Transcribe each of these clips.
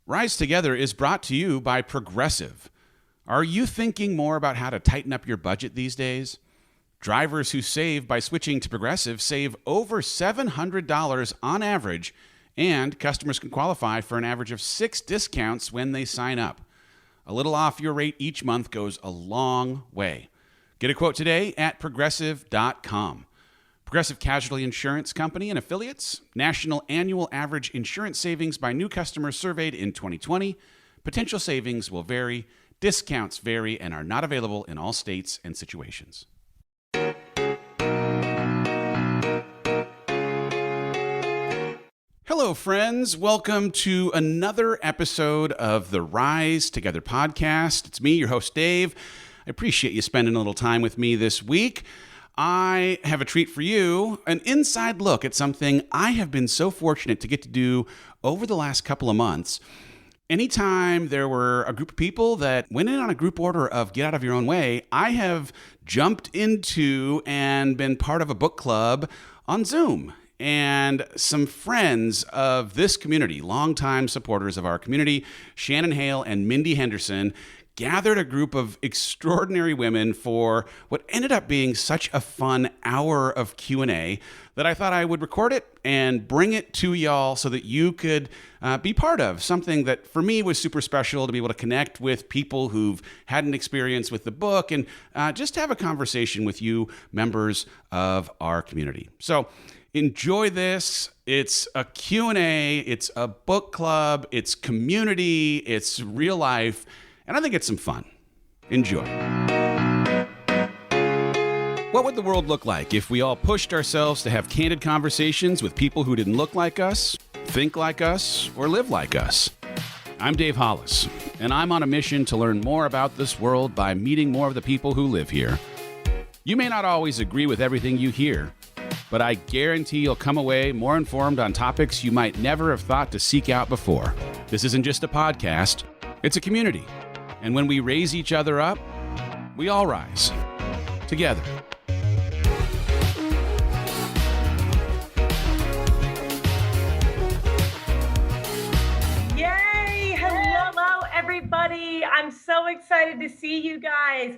Rise Together is brought to you by Progressive. Are you thinking more about how to tighten up your budget these days? Drivers who save by switching to Progressive save over $700 on average, and customers can qualify for an average of 6 discounts when they sign up. A little off your rate each month goes a long way. Get a quote today at progressive.com. Progressive Casualty Insurance Company and affiliates. National annual average insurance savings by new customers surveyed in 2020. Potential savings will vary. Discounts vary and are not available in all states and situations. Hello, friends. Welcome to another episode of the Rise Together podcast. It's me, your host, Dave. I appreciate you spending a little time with me this week. I have a treat for you, an inside look at something I have been so fortunate to get to do over the last couple of months. Anytime there were a group of people that went in on a group order of get out of your own way, I have jumped into and been part of a book club on Zoom. And some friends of this community, longtime supporters of our community, Shannon Hale and Mindy Henderson, gathered a group of extraordinary women for what ended up being such a fun hour of Q&A that I thought I would record it and bring it to y'all so that you could be part of something that for me was super special, to be able to connect with people who've had an experience with the book and just have a conversation with you, members of our community. So enjoy this. It's a Q&A, it's a book club, it's community, it's real life. And I think it's some fun. Enjoy. What would the world look like if we all pushed ourselves to have candid conversations with people who didn't look like us, think like us, or live like us? I'm Dave Hollis, and I'm on a mission to learn more about this world by meeting more of the people who live here. You may not always agree with everything you hear, but I guarantee you'll come away more informed on topics you might never have thought to seek out before. This isn't just a podcast, it's a community. And when we raise each other up, we all rise together. Yay! Hello, everybody. I'm so excited to see you guys.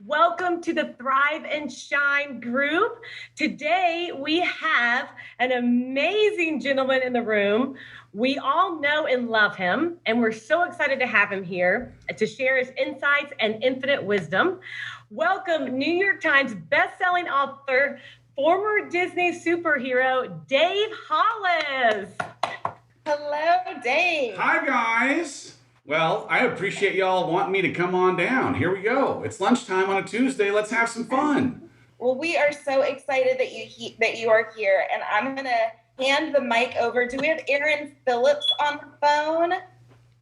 Welcome to the Thrive and Shine group. Today, we have an amazing gentleman in the room. We all know and love him, and we're so excited to have him here to share his insights and infinite wisdom. Welcome, New York Times bestselling author, former Disney superhero, Dave Hollis. Hello, Dave. Hi, guys. Well, I appreciate y'all wanting me to come on down. Here we go. It's lunchtime on a Tuesday. Let's have some fun. Well, we are so excited that you are here, and I'm going to hand the mic over. Do we have Aaron Phillips on the phone?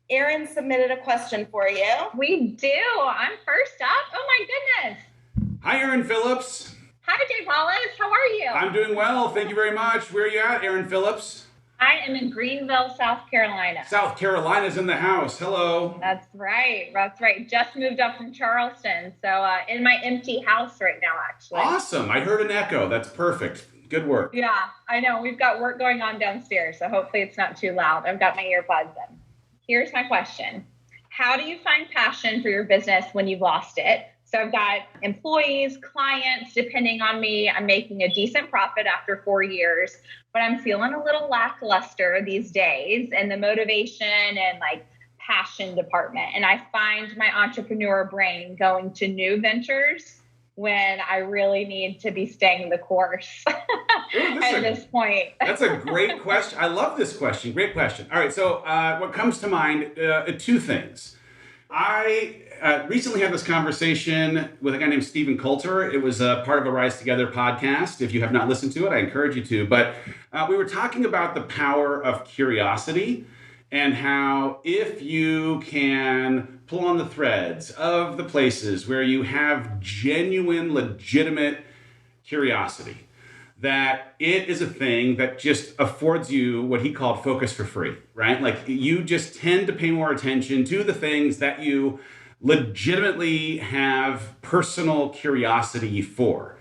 Aaron submitted a question for you. We do. I'm first up. Oh my goodness. Hi, Aaron Phillips. Hi, Dave Hollis. How are you? I'm doing well. Thank you very much. Where are you at, Aaron Phillips? I am in Greenville, South Carolina. South Carolina's in the house. Hello. That's right. That's right. Just moved up from Charleston. So in my empty house right now, actually. Awesome. I heard an echo. That's perfect. Good work. Yeah, I know. We've got work going on downstairs, so hopefully it's not too loud. I've got my earbuds in. Here's my question. How do you find passion for your business when you've lost it? So I've got employees, clients, depending on me. I'm making a decent profit after 4 years, but I'm feeling a little lackluster these days in the motivation and passion department. And I find my entrepreneur brain going to new ventures when I really need to be staying the course at this point. That's a great question. I love this question. Great question. All right. So what comes to mind, two things. I recently had this conversation with a guy named Stephen Coulter. It was part of a Rise Together podcast. If you have not listened to it, I encourage you to. But we were talking about the power of curiosity and how if you can pull on the threads of the places where you have genuine, legitimate curiosity, that it is a thing that just affords you what he called focus for free, right? Like you just tend to pay more attention to the things that you legitimately have personal curiosity for.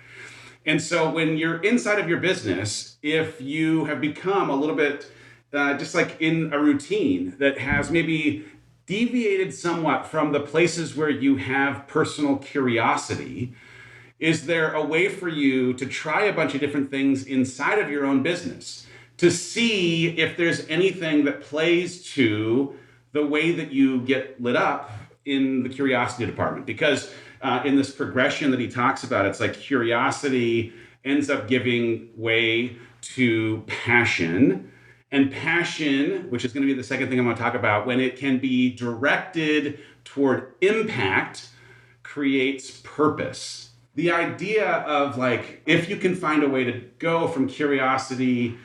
And so when you're inside of your business, if you have become a little bit just like in a routine that has maybe deviated somewhat from the places where you have personal curiosity, is there a way for you to try a bunch of different things inside of your own business to see if there's anything that plays to the way that you get lit up in the curiosity department? Because in this progression that he talks about, it's like curiosity ends up giving way to passion. And passion, which is going to be the second thing I'm going to talk about, when it can be directed toward impact, creates purpose. The idea of like, if you can find a way to go from curiosity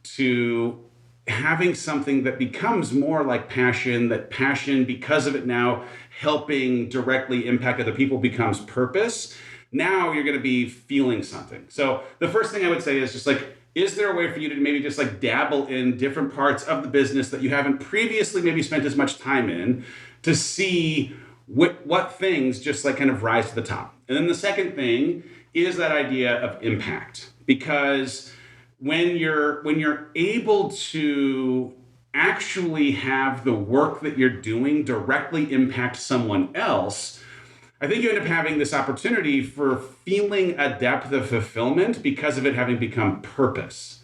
to having something that becomes more like passion, that passion, because of it now helping directly impact other people, becomes purpose, now you're going to be feeling something. So the first thing I would say is just like, is there a way for you to maybe just like dabble in different parts of the business that you haven't previously maybe spent as much time in, to see what things just like kind of rise to the top? And then the second thing is that idea of impact, because when you're able to actually have the work that you're doing directly impact someone else, I think you end up having this opportunity for feeling a depth of fulfillment because of it having become purpose.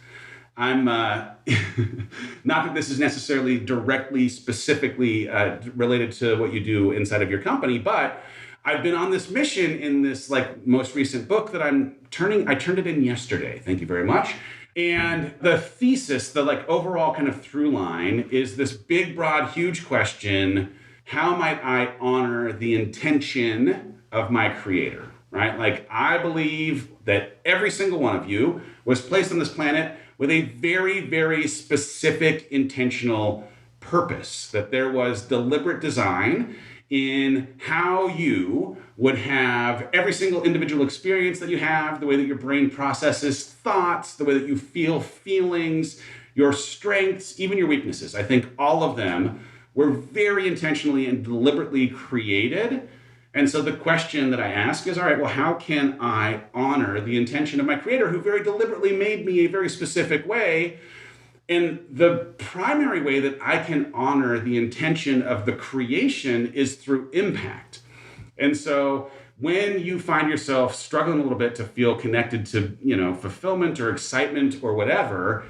I'm not that this is necessarily directly, specifically related to what you do inside of your company, but I've been on this mission in this like most recent book that I turned it in yesterday. Thank you very much. And the thesis, the like overall kind of through line is this big, broad, huge question: how might I honor the intention of my creator, right? Like, I believe that every single one of you was placed on this planet with a very, very specific intentional purpose, that there was deliberate design in how you would have every single individual experience that you have, the way that your brain processes thoughts, the way that you feel feelings, your strengths, even your weaknesses. I think all of them were very intentionally and deliberately created. And so the question that I ask is, all right, well, how can I honor the intention of my creator who very deliberately made me a very specific way? And the primary way that I can honor the intention of the creation is through impact. And so when you find yourself struggling a little bit to feel connected to, fulfillment or excitement or whatever,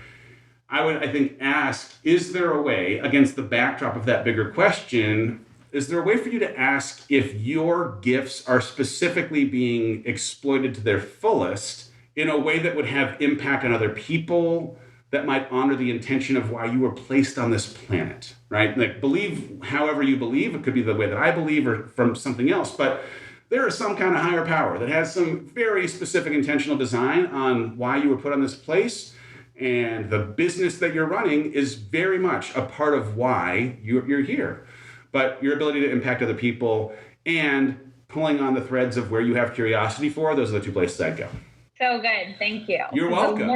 I would, I think, ask, is there a way, against the backdrop of that bigger question, is there a way for you to ask if your gifts are specifically being exploited to their fullest in a way that would have impact on other people, that might honor the intention of why you were placed on this planet, right? Like, believe however you believe. It could be the way that I believe or from something else, but there is some kind of higher power that has some very specific intentional design on why you were put on this place. And the business that you're running is very much a part of why you're here. But your ability to impact other people and pulling on the threads of where you have curiosity for, those are the two places I'd go. So good. Thank you. You're welcome. The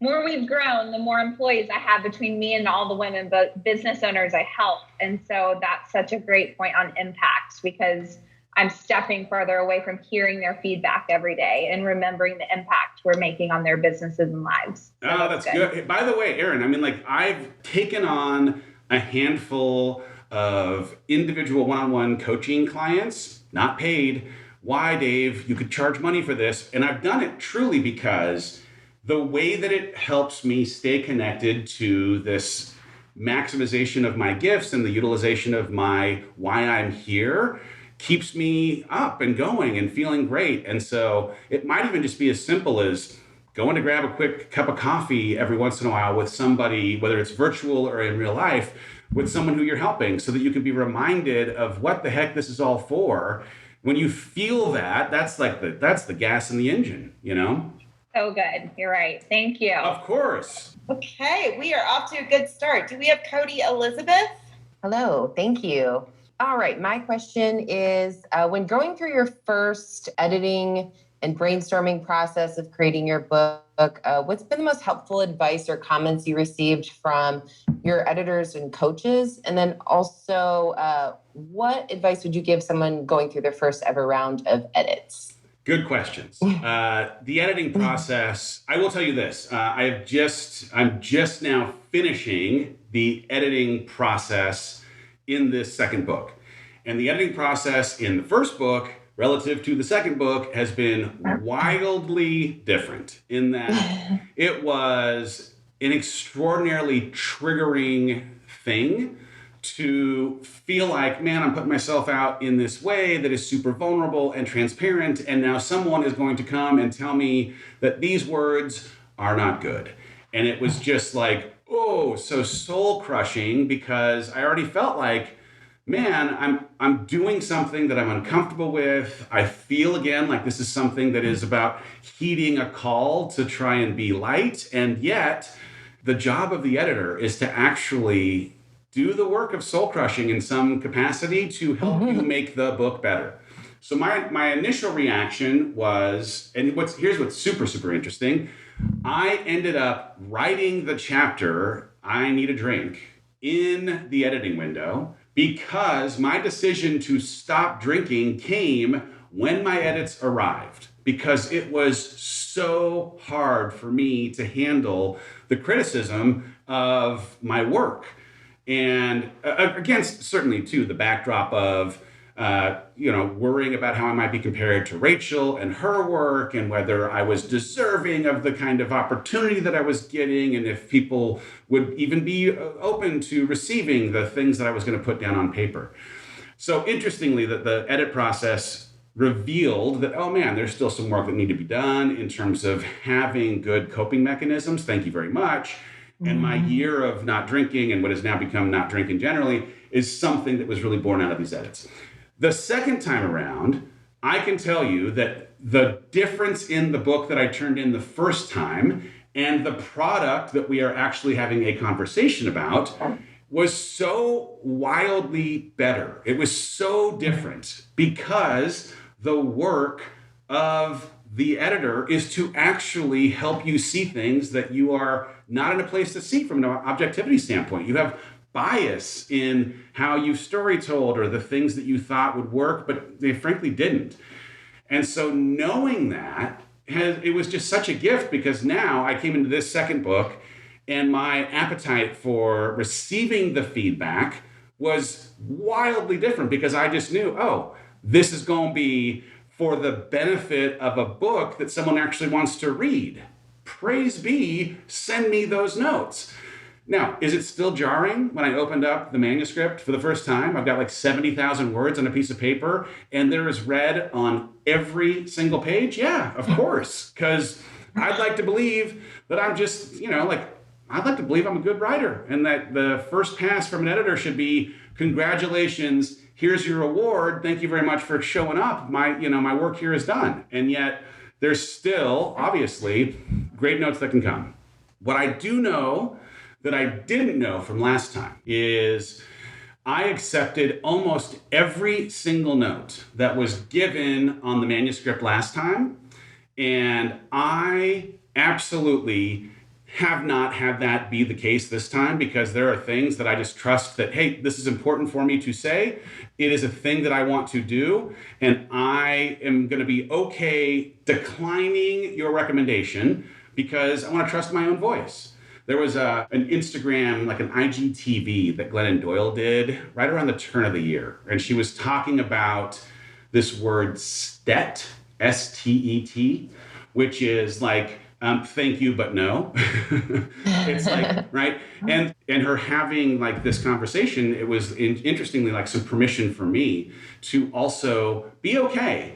more we've grown, the more employees I have between me and all the women, but business owners I help. And so that's such a great point on impact, because I'm stepping further away from hearing their feedback every day and remembering the impact we're making on their businesses and lives. So that's good. By the way, Erin, I've taken on a handful of individual one-on-one coaching clients, not paid. Why, Dave? You could charge money for this. And I've done it truly because the way that it helps me stay connected to this maximization of my gifts and the utilization of my why I'm here keeps me up and going and feeling great. And so it might even just be as simple as going to grab a quick cup of coffee every once in a while with somebody, whether it's virtual or in real life, with someone who you're helping, so that you can be reminded of what the heck this is all for. When you feel that, that's the gas in the engine, So good. You're right. Thank you. Of course. Okay, we are off to a good start. Do we have Cody Elizabeth? Hello, thank you. All right, my question is, when going through your first editing and brainstorming process of creating your book, what's been the most helpful advice or comments you received from your editors and coaches? And then also, what advice would you give someone going through their first ever round of edits? Good questions. The editing process, I will tell you this. I'm just now finishing the editing process in this second book. And the editing process in the first book relative to the second book has been wildly different in that it was an extraordinarily triggering thing to feel like, man, I'm putting myself out in this way that is super vulnerable and transparent, and now someone is going to come and tell me that these words are not good. And it was just like, oh, so soul crushing, because I already felt like, man, I'm doing something that I'm uncomfortable with. I feel again like this is something that is about heeding a call to try and be light, and yet the job of the editor is to actually do the work of soul crushing in some capacity to help you make the book better. So my initial reaction was, and here's what's super, super interesting. I ended up writing the chapter, I Need a Drink, in the editing window because my decision to stop drinking came when my edits arrived, because it was so hard for me to handle the criticism of my work. And against certainly too the backdrop of worrying about how I might be compared to Rachel and her work, and whether I was deserving of the kind of opportunity that I was getting, and if people would even be open to receiving the things that I was going to put down on paper. So interestingly, that the edit process revealed that, oh man, there's still some work that need to be done in terms of having good coping mechanisms. Thank you very much. And my year of not drinking, and what has now become not drinking generally, is something that was really born out of these edits. The second time around, I can tell you that the difference in the book that I turned in the first time and the product that we are actually having a conversation about was so wildly better. It was so different because the work of the editor is to actually help you see things that you are not in a place to see from an objectivity standpoint. You have bias in how you've story told, or the things that you thought would work, but they frankly didn't. And so knowing that, it was just such a gift, because now I came into this second book and my appetite for receiving the feedback was wildly different, because I just knew, oh, this is going to be for the benefit of a book that someone actually wants to read. Praise be, send me those notes. Now, is it still jarring when I opened up the manuscript for the first time? I've got like 70,000 words on a piece of paper, and there is red on every single page? Yeah, of course, because I'd like to believe that I'm just, I'd like to believe I'm a good writer, and that the first pass from an editor should be, congratulations, here's your award, thank you very much for showing up, my work here is done. And yet there's still obviously great notes that can come. What I do know that I didn't know from last time is I accepted almost every single note that was given on the manuscript last time, and I absolutely have not had that be the case this time, because there are things that I just trust that, hey, this is important for me to say. It is a thing that I want to do, and I am going to be okay declining your recommendation because I want to trust my own voice. There was an Instagram, like an IGTV that Glennon Doyle did right around the turn of the year, and she was talking about this word STET, S-T-E-T, which is like, thank you, but no. It's like, right? And her having like this conversation, it was interestingly like some permission for me to also be okay,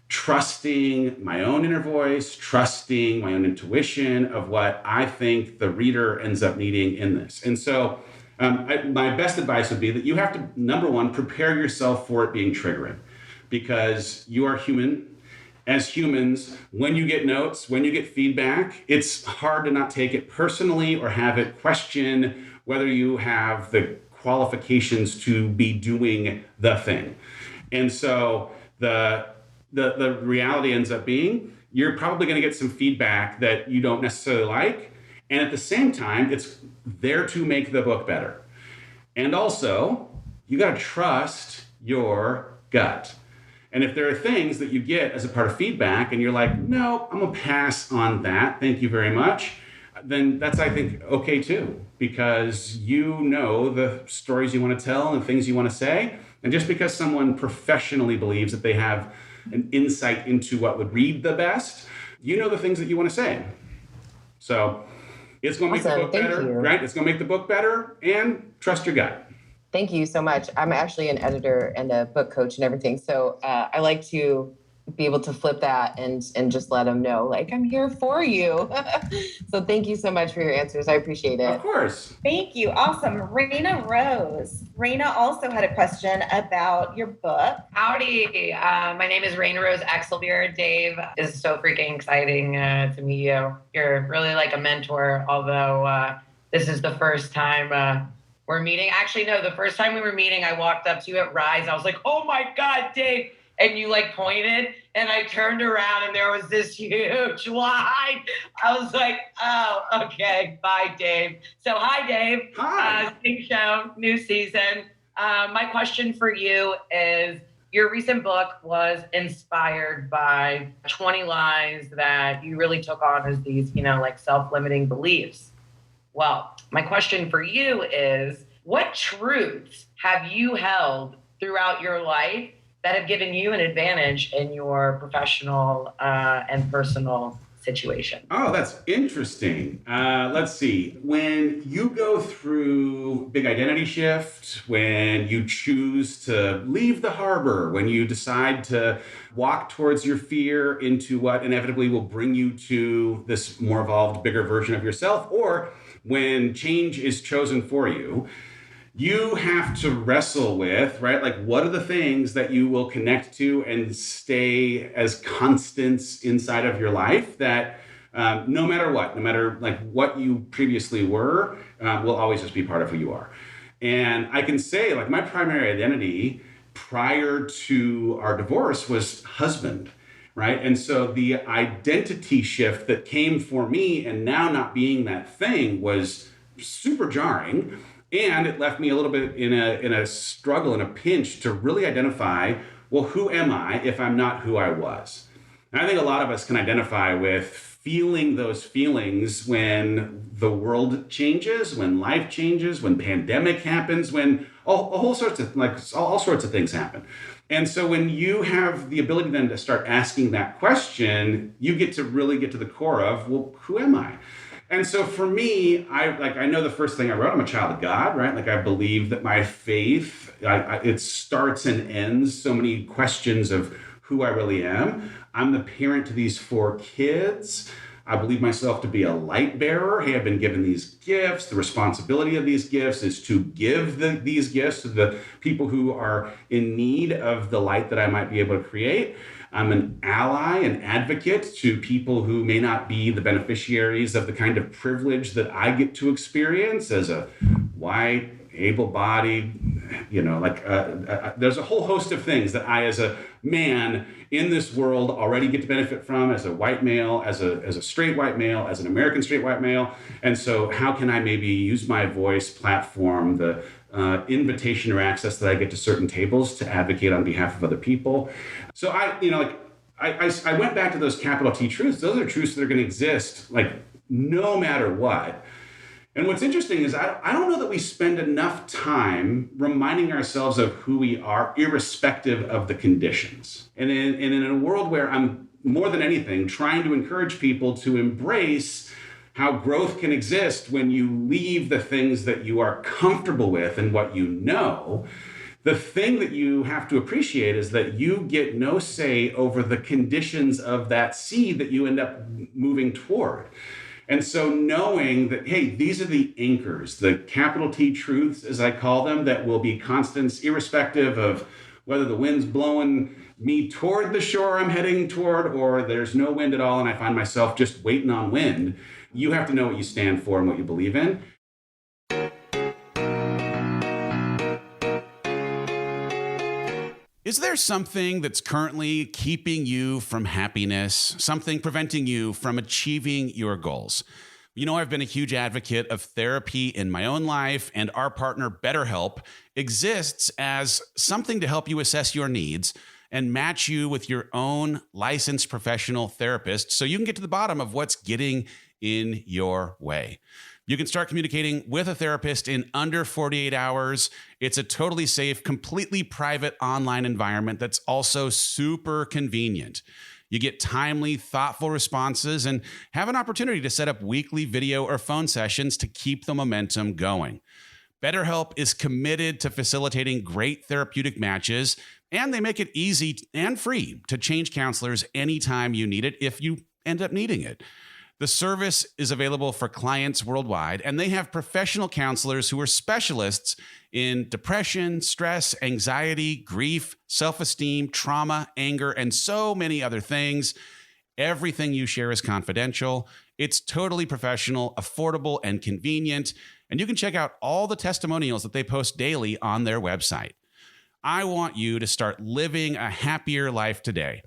trusting my own inner voice, trusting my own intuition of what I think the reader ends up needing in this. And so my best advice would be that you have to, number one, prepare yourself for it being triggering, because you are human. As humans, when you get notes, when you get feedback, it's hard to not take it personally or have it question whether you have the qualifications to be doing the thing. And so the reality ends up being you're probably going to get some feedback that you don't necessarily like. And at the same time, it's there to make the book better. And also, you got to trust your gut. And if there are things that you get as a part of feedback and you're like, no, I'm gonna pass on that, thank you very much, then that's, I think, okay too, because you know the stories you want to tell and the things you want to say. And just because someone professionally believes that they have an insight into what would read the best, you know the things that you want to say. So it's going to make the book better, right? It's going to make the book better, and trust your gut. Thank you so much. I'm actually an editor and a book coach and everything. So I like to be able to flip that and just let them know, like, I'm here for you. So thank you so much for your answers. I appreciate it. Of course. Thank you. Awesome. Raina Rose. Raina also had a question about your book. Howdy. My name is Raina Rose Axelbeer. Dave, this is so freaking exciting to meet you. You're really like a mentor, although this is the first time we're meeting. Actually, no, the first time we were meeting, I walked up to you at Rise. I was like, oh my God, Dave. And you like pointed, and I turned around and there was this huge line. I was like, oh, okay, bye, Dave. So hi, Dave. Hi. Big show, new season. My question for you is, your recent book was inspired by 20 lies that you really took on as these, like self-limiting beliefs. Well, my question for you is, what truths have you held throughout your life that have given you an advantage in your professional and personal situation? Oh, that's interesting. Let's see. When you go through big identity shift, when you choose to leave the harbor, when you decide to walk towards your fear into what inevitably will bring you to this more evolved, bigger version of yourself, or when change is chosen for you, you have to wrestle with, right? Like, what are the things that you will connect to and stay as constants inside of your life that no matter what, no matter like what you previously were, will always just be part of who you are. And I can say, like, my primary identity prior to our divorce was husband, right? And so the identity shift that came for me and now not being that thing was super jarring. And it left me a little bit in a struggle, in a pinch to really identify, well, who am I if I'm not who I was? And I think a lot of us can identify with feeling those feelings when the world changes, when life changes, when pandemic happens, when all sorts of things happen. And so when you have the ability then to start asking that question, you get to really get to the core of, well, who am I? And so for me, I know the first thing I wrote, I'm a child of God, right? Like, I believe that my faith, it starts and ends so many questions of who I really am. I'm the parent to these 4 kids. I believe myself to be a light bearer. Hey, I've been given these gifts. The responsibility of these gifts is to give these gifts to the people who are in need of the light that I might be able to create. I'm an ally, an advocate to people who may not be the beneficiaries of the kind of privilege that I get to experience as a white, able-bodied, there's a whole host of things that I, as a man in this world, already get to benefit from as a white male, as a straight white male, as an American straight white male. And so how can I maybe use my voice, platform, the invitation or access that I get to certain tables to advocate on behalf of other people? So I went back to those capital T truths. Those are truths that are going to exist, like, no matter what. And what's interesting is I don't know that we spend enough time reminding ourselves of who we are, irrespective of the conditions. And in a world where I'm, more than anything, trying to encourage people to embrace how growth can exist when you leave the things that you are comfortable with and what you know, the thing that you have to appreciate is that you get no say over the conditions of that seed that you end up moving toward. And so knowing that, hey, these are the anchors, the capital T truths, as I call them, that will be constants, irrespective of whether the wind's blowing me toward the shore I'm heading toward, or there's no wind at all and I find myself just waiting on wind. You have to know what you stand for and what you believe in. Is there something that's currently keeping you from happiness, something preventing you from achieving your goals? You know, I've been a huge advocate of therapy in my own life, and our partner, BetterHelp, exists as something to help you assess your needs and match you with your own licensed professional therapist so you can get to the bottom of what's getting in your way. You can start communicating with a therapist in under 48 hours. It's a totally safe, completely private online environment that's also super convenient. You get timely, thoughtful responses and have an opportunity to set up weekly video or phone sessions to keep the momentum going. BetterHelp is committed to facilitating great therapeutic matches, and they make it easy and free to change counselors anytime you need it if you end up needing it. The service is available for clients worldwide, and they have professional counselors who are specialists in depression, stress, anxiety, grief, self-esteem, trauma, anger, and so many other things. Everything you share is confidential. It's totally professional, affordable, and convenient. And you can check out all the testimonials that they post daily on their website. I want you to start living a happier life today.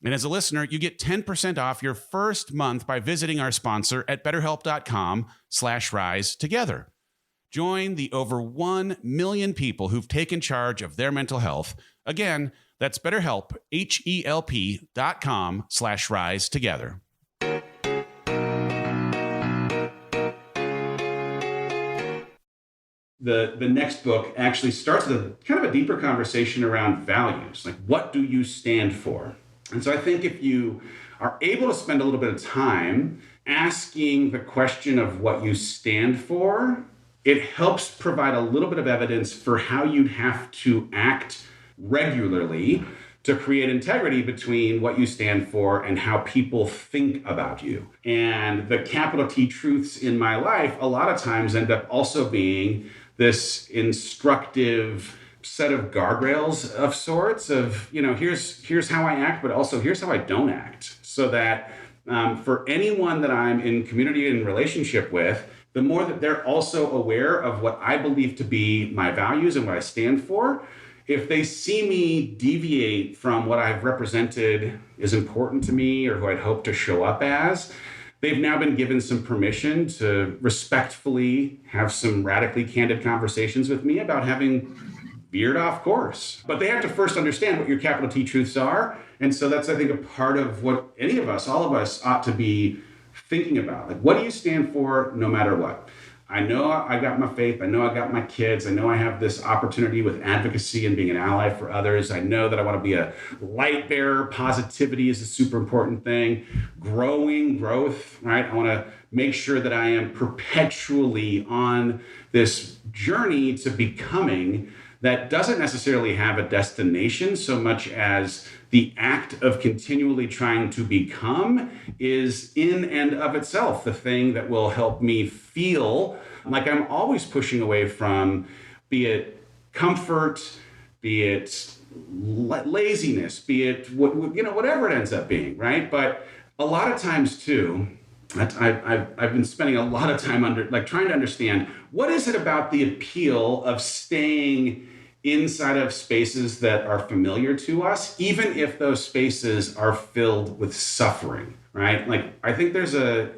And as a listener, you get 10% off your first month by visiting our sponsor at betterhelp.com/rise together. Join the over 1 million people who've taken charge of their mental health. Again, that's BetterHelp, HELP.com/rise together. The next book actually starts with a kind of a deeper conversation around values. Like, what do you stand for? And so I think if you are able to spend a little bit of time asking the question of what you stand for, it helps provide a little bit of evidence for how you'd have to act regularly to create integrity between what you stand for and how people think about you. And the capital T truths in my life a lot of times end up also being this instructive set of guardrails of sorts of, here's how I act, but also here's how I don't act. So that for anyone that I'm in community and relationship with, the more that they're also aware of what I believe to be my values and what I stand for, if they see me deviate from what I've represented is important to me or who I'd hope to show up as, they've now been given some permission to respectfully have some radically candid conversations with me about having veered off course. But they have to first understand what your capital T truths are. And so that's, I think, a part of what any of us, all of us, ought to be thinking about. Like, what do you stand for no matter what? I know I got my faith. I know I got my kids. I know I have this opportunity with advocacy and being an ally for others. I know that I want to be a light bearer. Positivity is a super important thing. Growth, right? I want to make sure that I am perpetually on this journey to becoming that doesn't necessarily have a destination so much as the act of continually trying to become is in and of itself the thing that will help me feel like I'm always pushing away from, be it comfort, be it laziness, be it whatever it ends up being, right? But a lot of times too, I've been spending a lot of time trying to understand what is it about the appeal of staying inside of spaces that are familiar to us, even if those spaces are filled with suffering, right? Like, I think there's a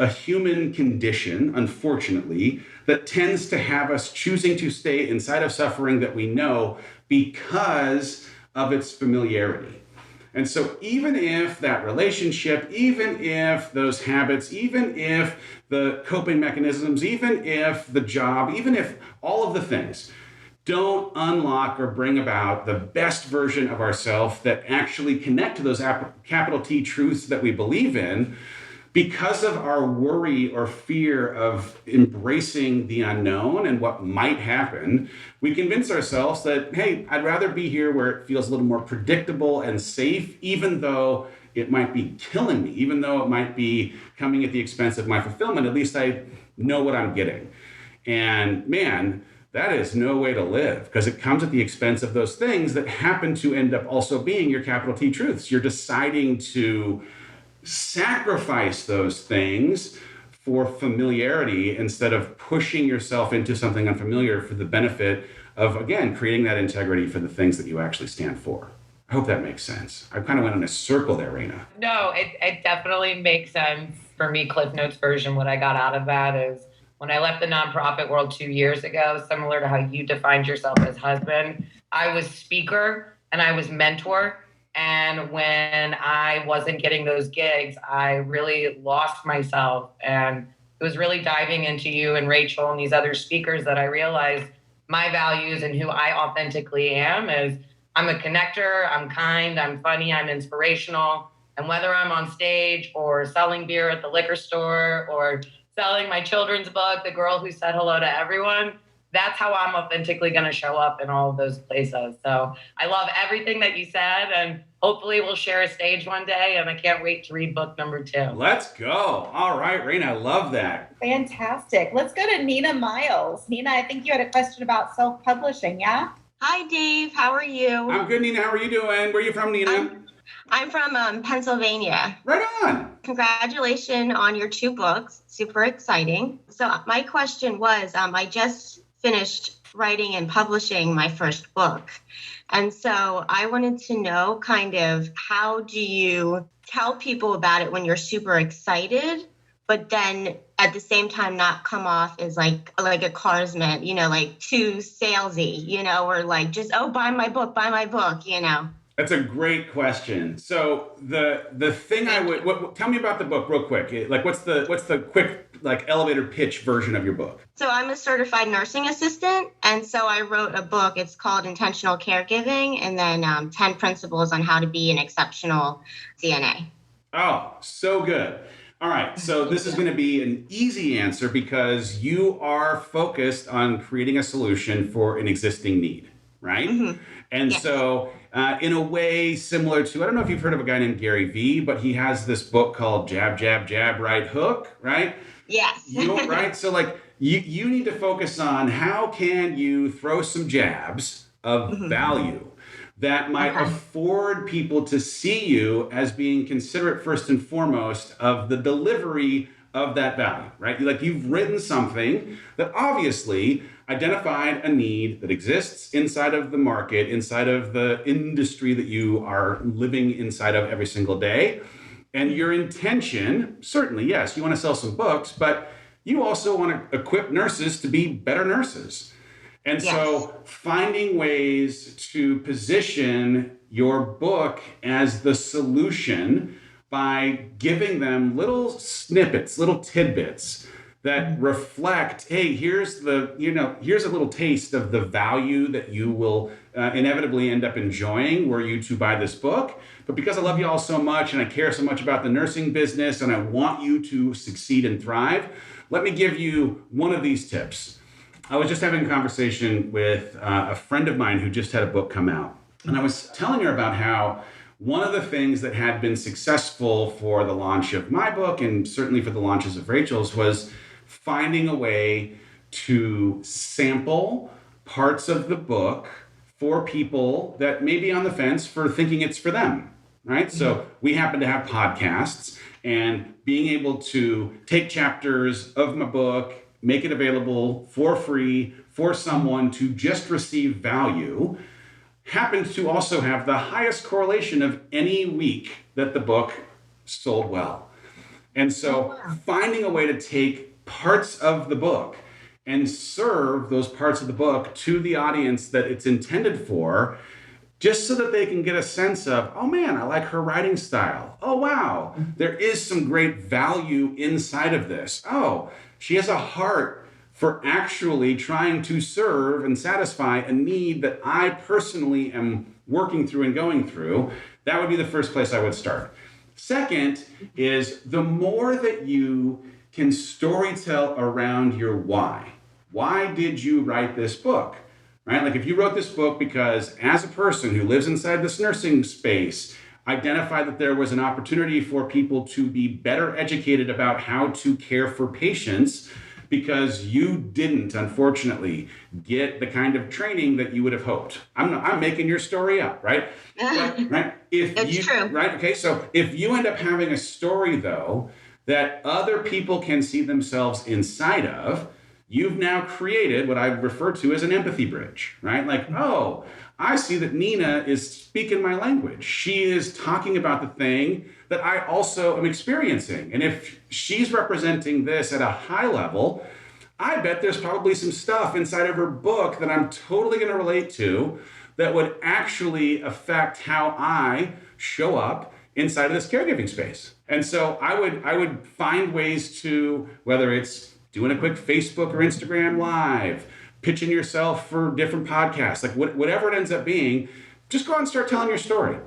human condition, unfortunately, that tends to have us choosing to stay inside of suffering that we know because of its familiarity. And so even if that relationship, even if those habits, even if the coping mechanisms, even if the job, even if all of the things don't unlock or bring about the best version of ourselves that actually connect to those capital T truths that we believe in, because of our worry or fear of embracing the unknown and what might happen, we convince ourselves that, hey, I'd rather be here where it feels a little more predictable and safe, even though it might be killing me, even though it might be coming at the expense of my fulfillment. At least I know what I'm getting. And man, that is no way to live, because it comes at the expense of those things that happen to end up also being your capital T truths. You're deciding to sacrifice those things for familiarity instead of pushing yourself into something unfamiliar for the benefit of, again, creating that integrity for the things that you actually stand for. I hope that makes sense. I kind of went in a circle there, Raina. No, it definitely makes sense. For me, Cliff Notes version, what I got out of that is when I left the nonprofit world 2 years ago, similar to how you defined yourself as husband, I was speaker and I was mentor. And when I wasn't getting those gigs, I really lost myself. And it was really diving into you and Rachel and these other speakers that I realized my values and who I authentically am is I'm a connector, I'm kind, I'm funny, I'm inspirational. And whether I'm on stage or selling beer at the liquor store or selling my children's book, The Girl Who Said Hello to Everyone, that's how I'm authentically going to show up in all of those places. So I love everything that you said, and hopefully we'll share a stage one day, and I can't wait to read book number 2. Let's go. All right, Raina, I love that. Fantastic. Let's go to Nina Miles. Nina, I think you had a question about self-publishing, yeah? Hi, Dave. How are you? I'm good, Nina. How are you doing? Where are you from, Nina? I'm from Pennsylvania. Right on. Congratulations on your 2 books. Super exciting. So my question was, I just finished writing and publishing my first book. And so I wanted to know kind of how do you tell people about it when you're super excited, but then at the same time not come off as like a carsman, like too salesy, or like just, oh, buy my book, That's a great question. So the thing tell me about the book real quick. Like what's the quick like elevator pitch version of your book? So I'm a certified nursing assistant, and so I wrote a book. It's called Intentional Caregiving, and then 10 Principles on How to Be an Exceptional CNA. Oh, so good. All right, so this is going to be an easy answer because you are focused on creating a solution for an existing need, right? Mm-hmm. And yes. So in a way similar to, I don't know if you've heard of a guy named Gary Vee, but he has this book called Jab, Jab, Jab, Right Hook, right? Yes. Right? So like you need to focus on how can you throw some jabs of value that might afford people to see you as being considerate first and foremost of the delivery of that value, right? Like you've written something that obviously identified a need that exists inside of the market, inside of the industry that you are living inside of every single day. And your intention, certainly, yes, you want to sell some books, but you also want to equip nurses to be better nurses. And so finding ways to position your book as the solution by giving them little snippets, little tidbits that reflect, hey, here's a little taste of the value that you will inevitably end up enjoying were you to buy this book. But because I love you all so much and I care so much about the nursing business and I want you to succeed and thrive, let me give you one of these tips. I was just having a conversation with a friend of mine who just had a book come out. And I was telling her about how one of the things that had been successful for the launch of my book and certainly for the launches of Rachel's was finding a way to sample parts of the book for people that may be on the fence for thinking it's for them, right? So we happen to have podcasts, and being able to take chapters of my book, make it available for free for someone to just receive value happens to also have the highest correlation of any week that the book sold well. And so finding a way to take parts of the book and serve those parts of the book to the audience that it's intended for, just so that they can get a sense of, oh man, I like her writing style. Oh wow, there is some great value inside of this. Oh, she has a heart for actually trying to serve and satisfy a need that I personally am working through and going through. That would be the first place I would start. Second is the more that you can storytell around your why. Why did you write this book? Right? Like if you wrote this book because as a person who lives inside this nursing space, identified that there was an opportunity for people to be better educated about how to care for patients because you didn't, unfortunately, get the kind of training that you would have hoped. I'm making your story up, right? Right? It's true. Right? Okay, so if you end up having a story, though, that other people can see themselves inside of, you've now created what I refer to as an empathy bridge, right? Like, oh, I see that Nina is speaking my language. She is talking about the thing that I also am experiencing. And if she's representing this at a high level, I bet there's probably some stuff inside of her book that I'm totally going to relate to, that would actually affect how I show up inside of this caregiving space. And so I would find ways to, whether it's doing a quick Facebook or Instagram live, pitching yourself for different podcasts, like whatever it ends up being, just go out and start telling your story.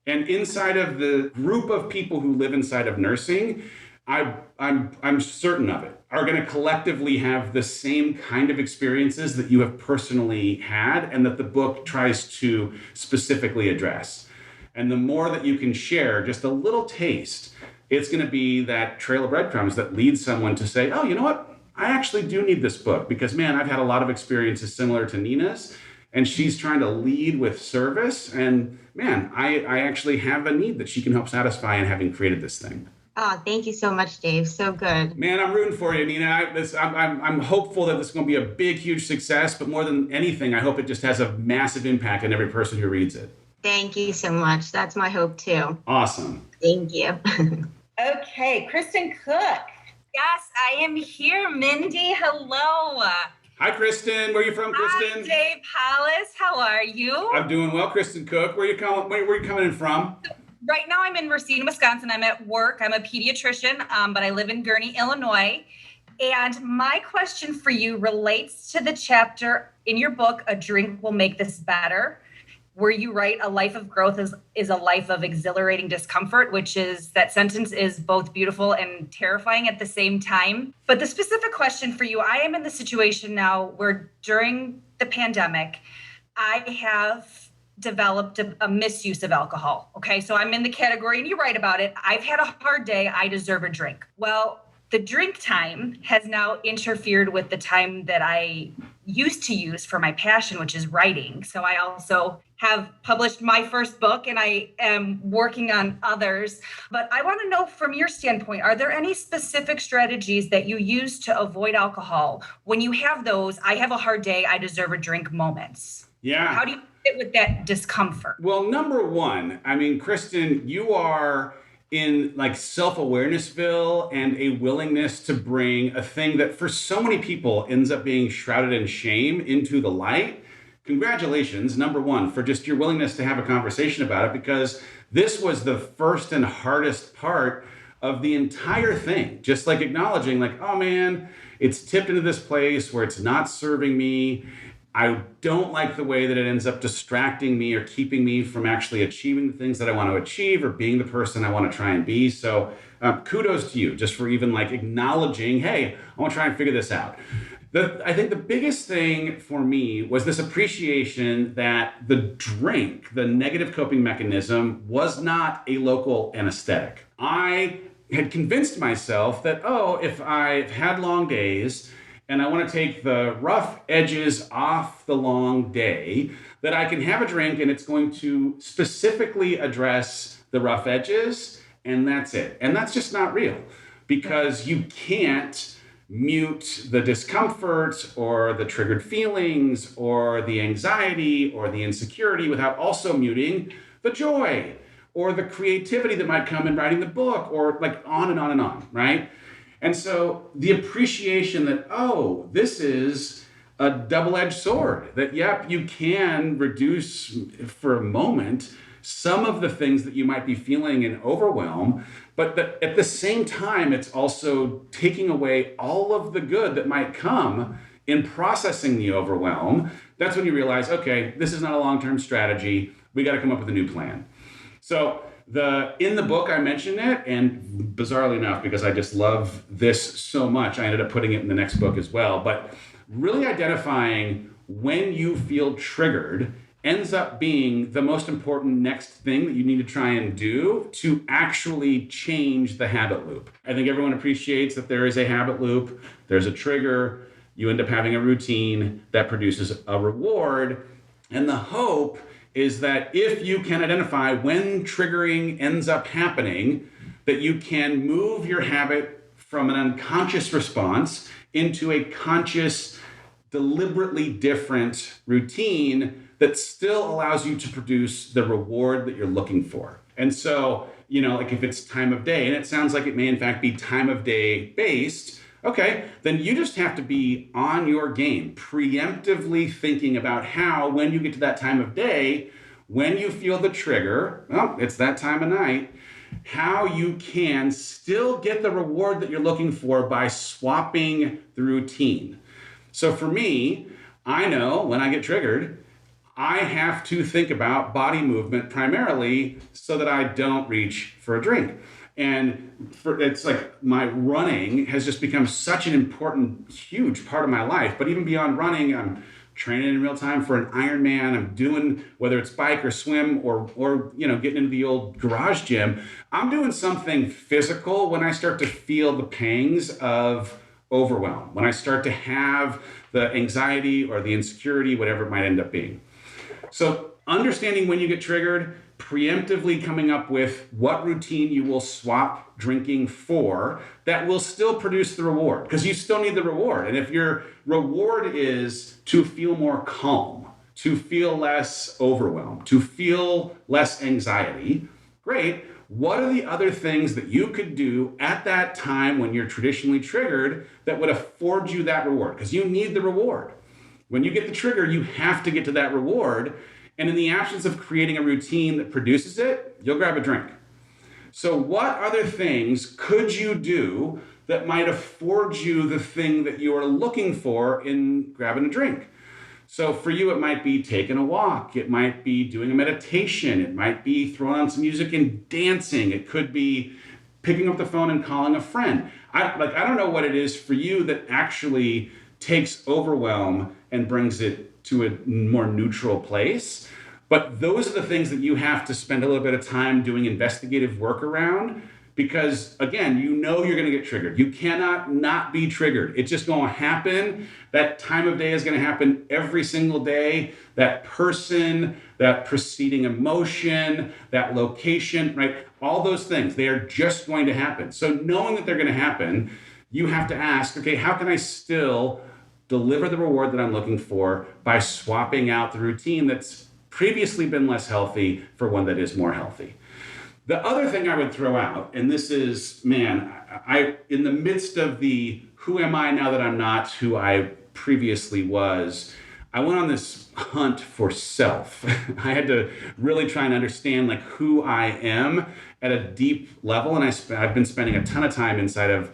And inside of the group of people who live inside of nursing, I'm certain of it, are going to collectively have the same kind of experiences that you have personally had and that the book tries to specifically address. And the more that you can share just a little taste, it's going to be that trail of breadcrumbs that leads someone to say, oh, you know what? I actually do need this book because, man, I've had a lot of experiences similar to Nina's, and she's trying to lead with service. And man, I actually have a need that she can help satisfy in having created this thing. Oh, thank you so much, Dave. So good. Man, I'm rooting for you, Nina. I'm hopeful that this is going to be a big, huge success. But more than anything, I hope it just has a massive impact on every person who reads it. Thank you so much. That's my hope too. Awesome. Thank you. Okay, Kristen Cook. Yes, I am here. Mindy, hello. Hi, Kristen. Where are you from, Kristen? Hi, Dave Hollis. How are you? I'm doing well, Kristen Cook. Where are you coming in from? Right now, I'm in Racine, Wisconsin. I'm at work. I'm a pediatrician, but I live in Gurnee, Illinois. And my question for you relates to the chapter in your book, A Drink Will Make This Better, where you write a life of growth is a life of exhilarating discomfort, which is, that sentence is both beautiful and terrifying at the same time. But the specific question for you, I am in the situation now where during the pandemic, I have developed a misuse of alcohol. Okay, so I'm in the category, and you write about it. I've had a hard day. I deserve a drink. Well, the drink time has now interfered with the time that I used to use for my passion, which is writing. So I also have published my first book, and I am working on others. But I want to know, from your standpoint, are there any specific strategies that you use to avoid alcohol when you have those I have a hard day, I deserve a drink moments? Yeah. How do you sit with that discomfort? Well, number one, I mean, Kristen, you are in like self-awarenessville and a willingness to bring a thing that for so many people ends up being shrouded in shame into the light. Congratulations, number one, for just your willingness to have a conversation about it, because this was the first and hardest part of the entire thing. Just like acknowledging like, oh man, it's tipped into this place where it's not serving me. I don't like the way that it ends up distracting me or keeping me from actually achieving the things that I want to achieve or being the person I want to try and be. So kudos to you just for even like acknowledging, hey, I want to try and figure this out. I think the biggest thing for me was this appreciation that the drink, the negative coping mechanism, was not a local anesthetic. I had convinced myself that, oh, if I've had long days and I want to take the rough edges off the long day, that I can have a drink and it's going to specifically address the rough edges, and that's it. And that's just not real, because you can't mute the discomfort or the triggered feelings or the anxiety or the insecurity without also muting the joy or the creativity that might come in writing the book, or like on and on and on, right? And so the appreciation that, oh, this is a double-edged sword, that, yep, you can reduce for a moment some of the things that you might be feeling in overwhelm, but that at the same time, it's also taking away all of the good that might come in processing the overwhelm. That's when you realize, okay, this is not a long-term strategy. We got to come up with a new plan. So in the book, I mentioned it, and bizarrely enough, because I just love this so much, I ended up putting it in the next book as well. But really identifying when you feel triggered ends up being the most important next thing that you need to try and do to actually change the habit loop. I think everyone appreciates that there is a habit loop, there's a trigger, you end up having a routine that produces a reward, and the hope is that if you can identify when triggering ends up happening, that you can move your habit from an unconscious response into a conscious, deliberately different routine that still allows you to produce the reward that you're looking for. And so, like if it's time of day, and it sounds like it may in fact be time of day based, Okay, then you just have to be on your game, preemptively thinking about how, when you get to that time of day, when you feel the trigger, well, it's that time of night, how you can still get the reward that you're looking for by swapping the routine. So for me, I know when I get triggered, I have to think about body movement primarily so that I don't reach for a drink. And it's like my running has just become such an important, huge part of my life. But even beyond running, I'm training in real time for an Ironman. I'm doing, whether it's bike or swim or getting into the old garage gym, I'm doing something physical when I start to feel the pangs of overwhelm, when I start to have the anxiety or the insecurity, whatever it might end up being. So understanding when you get triggered, preemptively coming up with what routine you will swap drinking for that will still produce the reward, because you still need the reward. And if your reward is to feel more calm, to feel less overwhelmed, to feel less anxiety, great. What are the other things that you could do at that time when you're traditionally triggered that would afford you that reward? Because you need the reward. When you get the trigger, you have to get to that reward. And in the absence of creating a routine that produces it, you'll grab a drink. So what other things could you do that might afford you the thing that you are looking for in grabbing a drink? So for you, it might be taking a walk. It might be doing a meditation. It might be throwing on some music and dancing. It could be picking up the phone and calling a friend. I don't know what it is for you that actually takes overwhelm and brings it to a more neutral place. But those are the things that you have to spend a little bit of time doing investigative work around, because again, you know you're going to get triggered. You cannot not be triggered. It's just going to happen. That time of day is going to happen every single day. That person, that preceding emotion, that location, right? All those things, they are just going to happen. So knowing that they're going to happen, you have to ask, okay, how can I still deliver the reward that I'm looking for by swapping out the routine that's previously been less healthy for one that is more healthy? The other thing I would throw out, and this is, I in the midst of the who am I now that I'm not who I previously was, I went on this hunt for self. I had to really try and understand who I am at a deep level, and I've been spending a ton of time inside of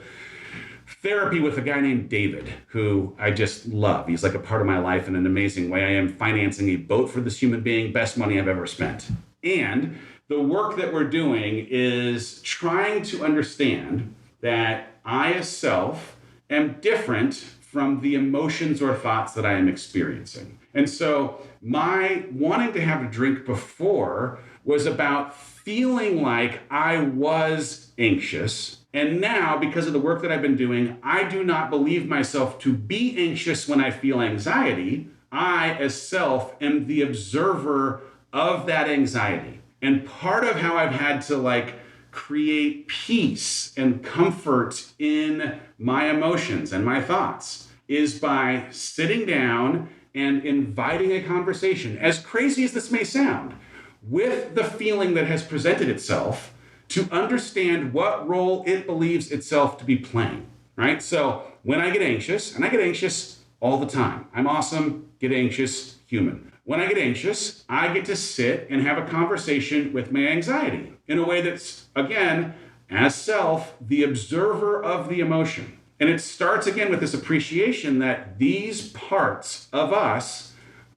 therapy with a guy named David, who I just love. He's like a part of my life in an amazing way. I am financing a boat for this human being, best money I've ever spent. And the work that we're doing is trying to understand that I as self am different from the emotions or thoughts that I am experiencing. And so my wanting to have a drink before was about feeling like I was anxious. And now, because of the work that I've been doing, I do not believe myself to be anxious when I feel anxiety. I, as self, am the observer of that anxiety. And part of how I've had to create peace and comfort in my emotions and my thoughts is by sitting down and inviting a conversation, as crazy as this may sound, with the feeling that has presented itself, to understand what role it believes itself to be playing, right? So when I get anxious, and I get anxious all the time, I'm awesome, get anxious, human. When I get anxious, I get to sit and have a conversation with my anxiety in a way that's, again, as self, the observer of the emotion. And it starts again with this appreciation that these parts of us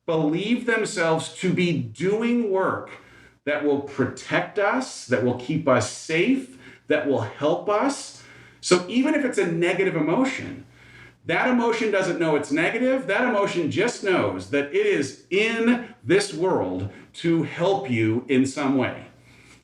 believe themselves to be doing work that will protect us, that will keep us safe, that will help us. So even if it's a negative emotion, that emotion doesn't know it's negative. That emotion just knows that it is in this world to help you in some way.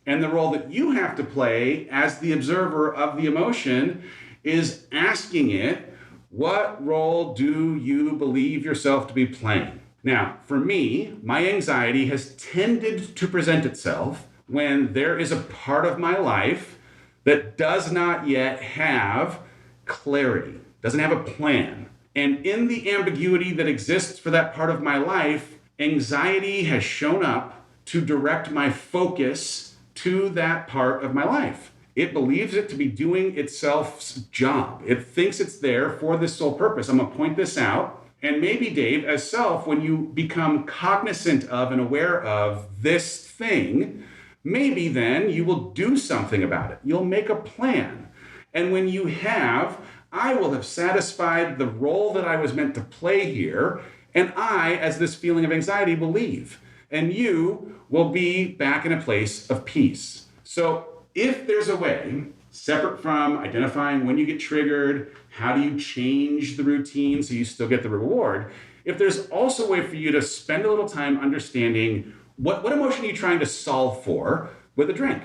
And the role that you have to play as the observer of the emotion is asking it, what role do you believe yourself to be playing? Now, for me, my anxiety has tended to present itself when there is a part of my life that does not yet have clarity, doesn't have a plan. And in the ambiguity that exists for that part of my life, anxiety has shown up to direct my focus to that part of my life. it believes it to be doing itself's job. It thinks it's there for this sole purpose. I'm going to point this out. And maybe, Dave, as self, when you become cognizant of and aware of this thing, maybe then you will do something about it. You'll make a plan. And when you have, I will have satisfied the role that I was meant to play here. And I, as this feeling of anxiety, will leave. And you will be back in a place of peace. So if there's a way, separate from identifying when you get triggered, how do you change the routine so you still get the reward, if there's also a way for you to spend a little time understanding what emotion are you trying to solve for with a drink?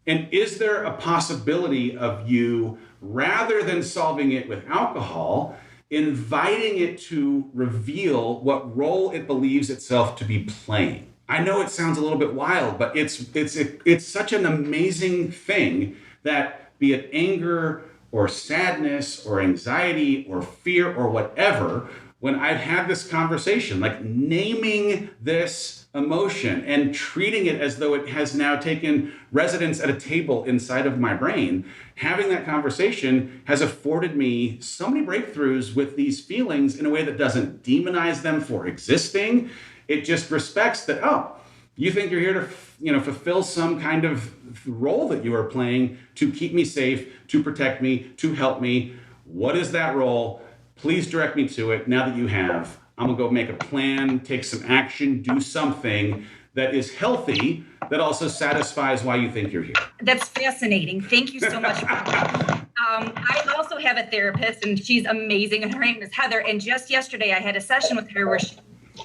And is there a possibility of you, rather than solving it with alcohol, inviting it to reveal what role it believes itself to be playing? I know it sounds a little bit wild, but it's such an amazing thing that, be it anger or sadness or anxiety or fear or whatever, when I've had this conversation, like naming this emotion and treating it as though it has now taken residence at a table inside of my brain, having that conversation has afforded me so many breakthroughs with these feelings in a way that doesn't demonize them for existing. It just respects that, oh, you think you're here to, fulfill some kind of role that you are playing to keep me safe, to protect me, to help me. What is that role? Please direct me to it. Now that you have, I'm gonna go make a plan, take some action, do something that is healthy, that also satisfies why you think you're here. That's fascinating. Thank you so much. I also have a therapist, and she's amazing, and her name is Heather. And just yesterday, I had a session with her where she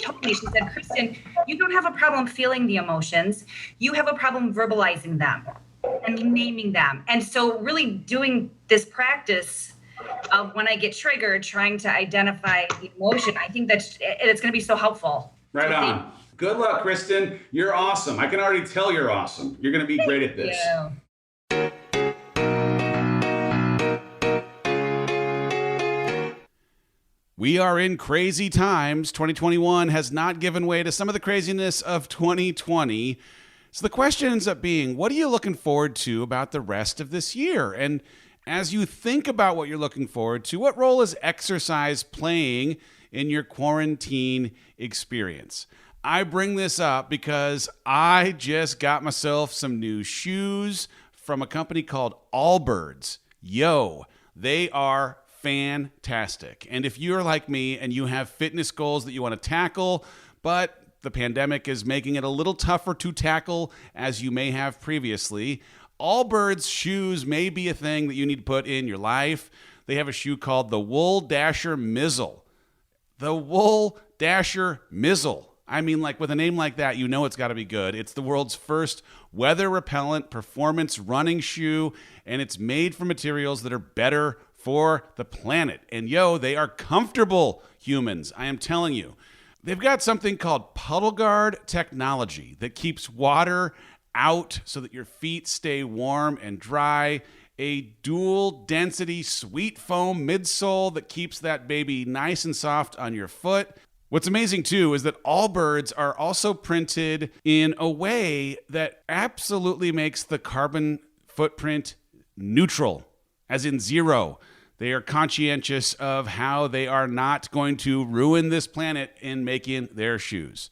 told me, she said, Kristen, you don't have a problem feeling the emotions. You have a problem verbalizing them and naming them. And so really doing this practice of when I get triggered, trying to identify the emotion, I think that it's going to be so helpful. Right on. Good luck, Kristen. You're awesome. I can already tell you're awesome. You're going to be great at this. We are in crazy times. 2021 has not given way to some of the craziness of 2020. So the question ends up being, what are you looking forward to about the rest of this year? And as you think about what you're looking forward to, what role is exercise playing in your quarantine experience? I bring this up because I just got myself some new shoes from a company called Allbirds. Yo, they are fantastic. And if you're like me and you have fitness goals that you want to tackle, but the pandemic is making it a little tougher to tackle as you may have previously, Allbirds shoes may be a thing that you need to put in your life. They have a shoe called the Wool Dasher Mizzle. The Wool Dasher Mizzle. I mean, like, with a name like that, you know it's got to be good. It's the world's first weather-repellent performance running shoe, and it's made from materials that are better for the planet. And yo, they are comfortable, humans. I am telling you. They've got something called Puddle Guard technology that keeps water out so that your feet stay warm and dry. A dual density sweet foam midsole that keeps that baby nice and soft on your foot. What's amazing too is that Allbirds are also printed in a way that absolutely makes the carbon footprint neutral, as in zero. They are conscientious of how they are not going to ruin this planet in making their shoes.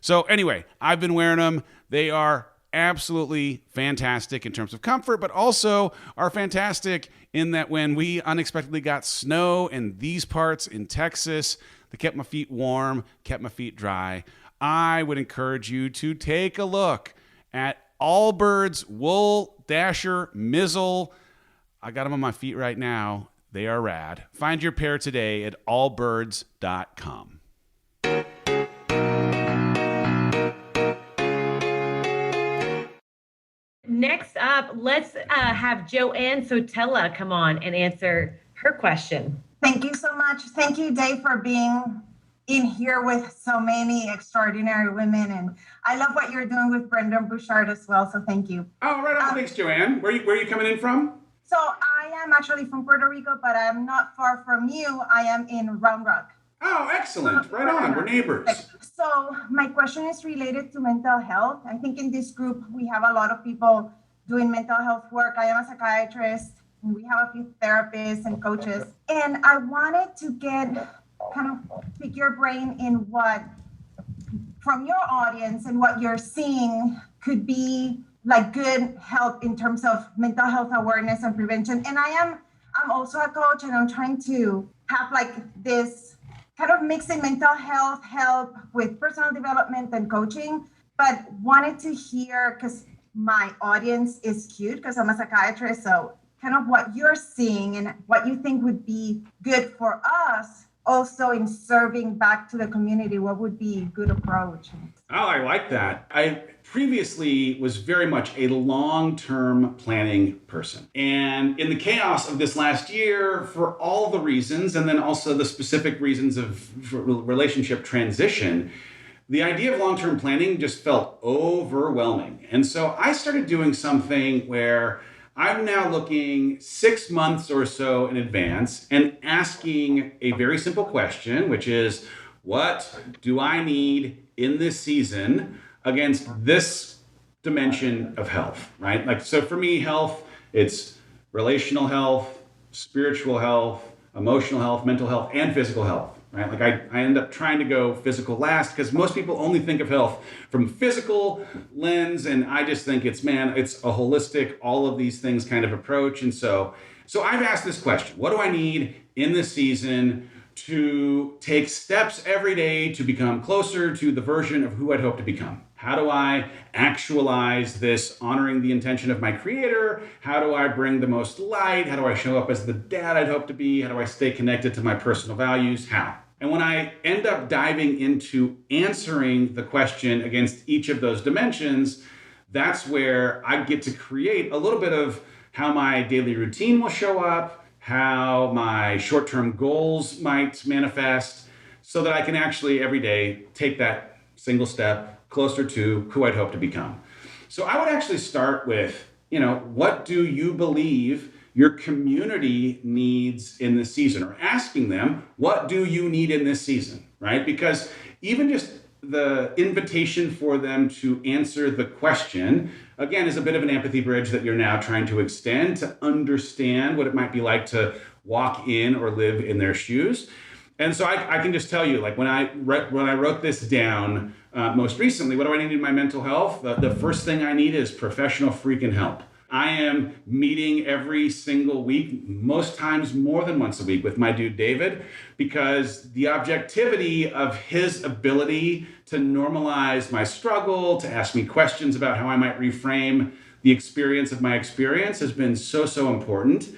So anyway, I've been wearing them. They are absolutely fantastic in terms of comfort, but also are fantastic in that when we unexpectedly got snow in these parts in Texas, they kept my feet warm, kept my feet dry. I would encourage you to take a look at Allbirds Wool Dasher Mizzle. I got them on my feet right now. They are rad. Find your pair today at allbirds.com. Next up, let's have Joanne Sotella come on and answer her question. Thank you so much. Thank you, Dave, for being in here with so many extraordinary women. And I love what you're doing with Brendan Bouchard as well. So thank you. Oh, right on. Thanks, Joanne. Where are you coming in from? So I am actually from Puerto Rico, but I'm not far from you. I am in Round Rock. Oh, excellent. Right on. We're neighbors. So my question is related to mental health. I think in this group, we have a lot of people doing mental health work. I am a psychiatrist. And we have a few therapists and coaches. And I wanted to pick your brain in what, from your audience and what you're seeing could be like good help in terms of mental health awareness and prevention. And I'm also a coach, and I'm trying to have like this kind of mixing mental health help with personal development and coaching, but wanted to hear, because my audience is cute because I'm a psychiatrist, so kind of what you're seeing and what you think would be good for us also in serving back to the community. What would be a good approach? Oh, I like that. I previously was very much a long-term planning person. And in the chaos of this last year, for all the reasons, and then also the specific reasons of relationship transition, the idea of long-term planning just felt overwhelming. And so I started doing something where I'm now looking 6 months or so in advance and asking a very simple question, which is, what do I need in this season against this dimension of health, right? Like, so for me, health, it's relational health, spiritual health, emotional health, mental health, and physical health, right? Like I end up trying to go physical last because most people only think of health from physical lens. And I just think it's a holistic, all of these things kind of approach. And so I've asked this question: what do I need in this season to take steps every day to become closer to the version of who I'd hope to become? How do I actualize this honoring the intention of my creator? How do I bring the most light? How do I show up as the dad I'd hope to be? How do I stay connected to my personal values? How? And when I end up diving into answering the question against each of those dimensions, that's where I get to create a little bit of how my daily routine will show up, how my short-term goals might manifest, so that I can actually every day take that single step closer to who I'd hope to become. So I would actually start with, what do you believe your community needs in this season? Or asking them, what do you need in this season, right? Because even just the invitation for them to answer the question, again, is a bit of an empathy bridge that you're now trying to extend to understand what it might be like to walk in or live in their shoes. And so I can just tell you, like when I wrote this down most recently, what do I need in my mental health? The first thing I need is professional freaking help. I am meeting every single week, most times more than once a week, with my dude David, because the objectivity of his ability to normalize my struggle, to ask me questions about how I might reframe the experience of my experience has been so important.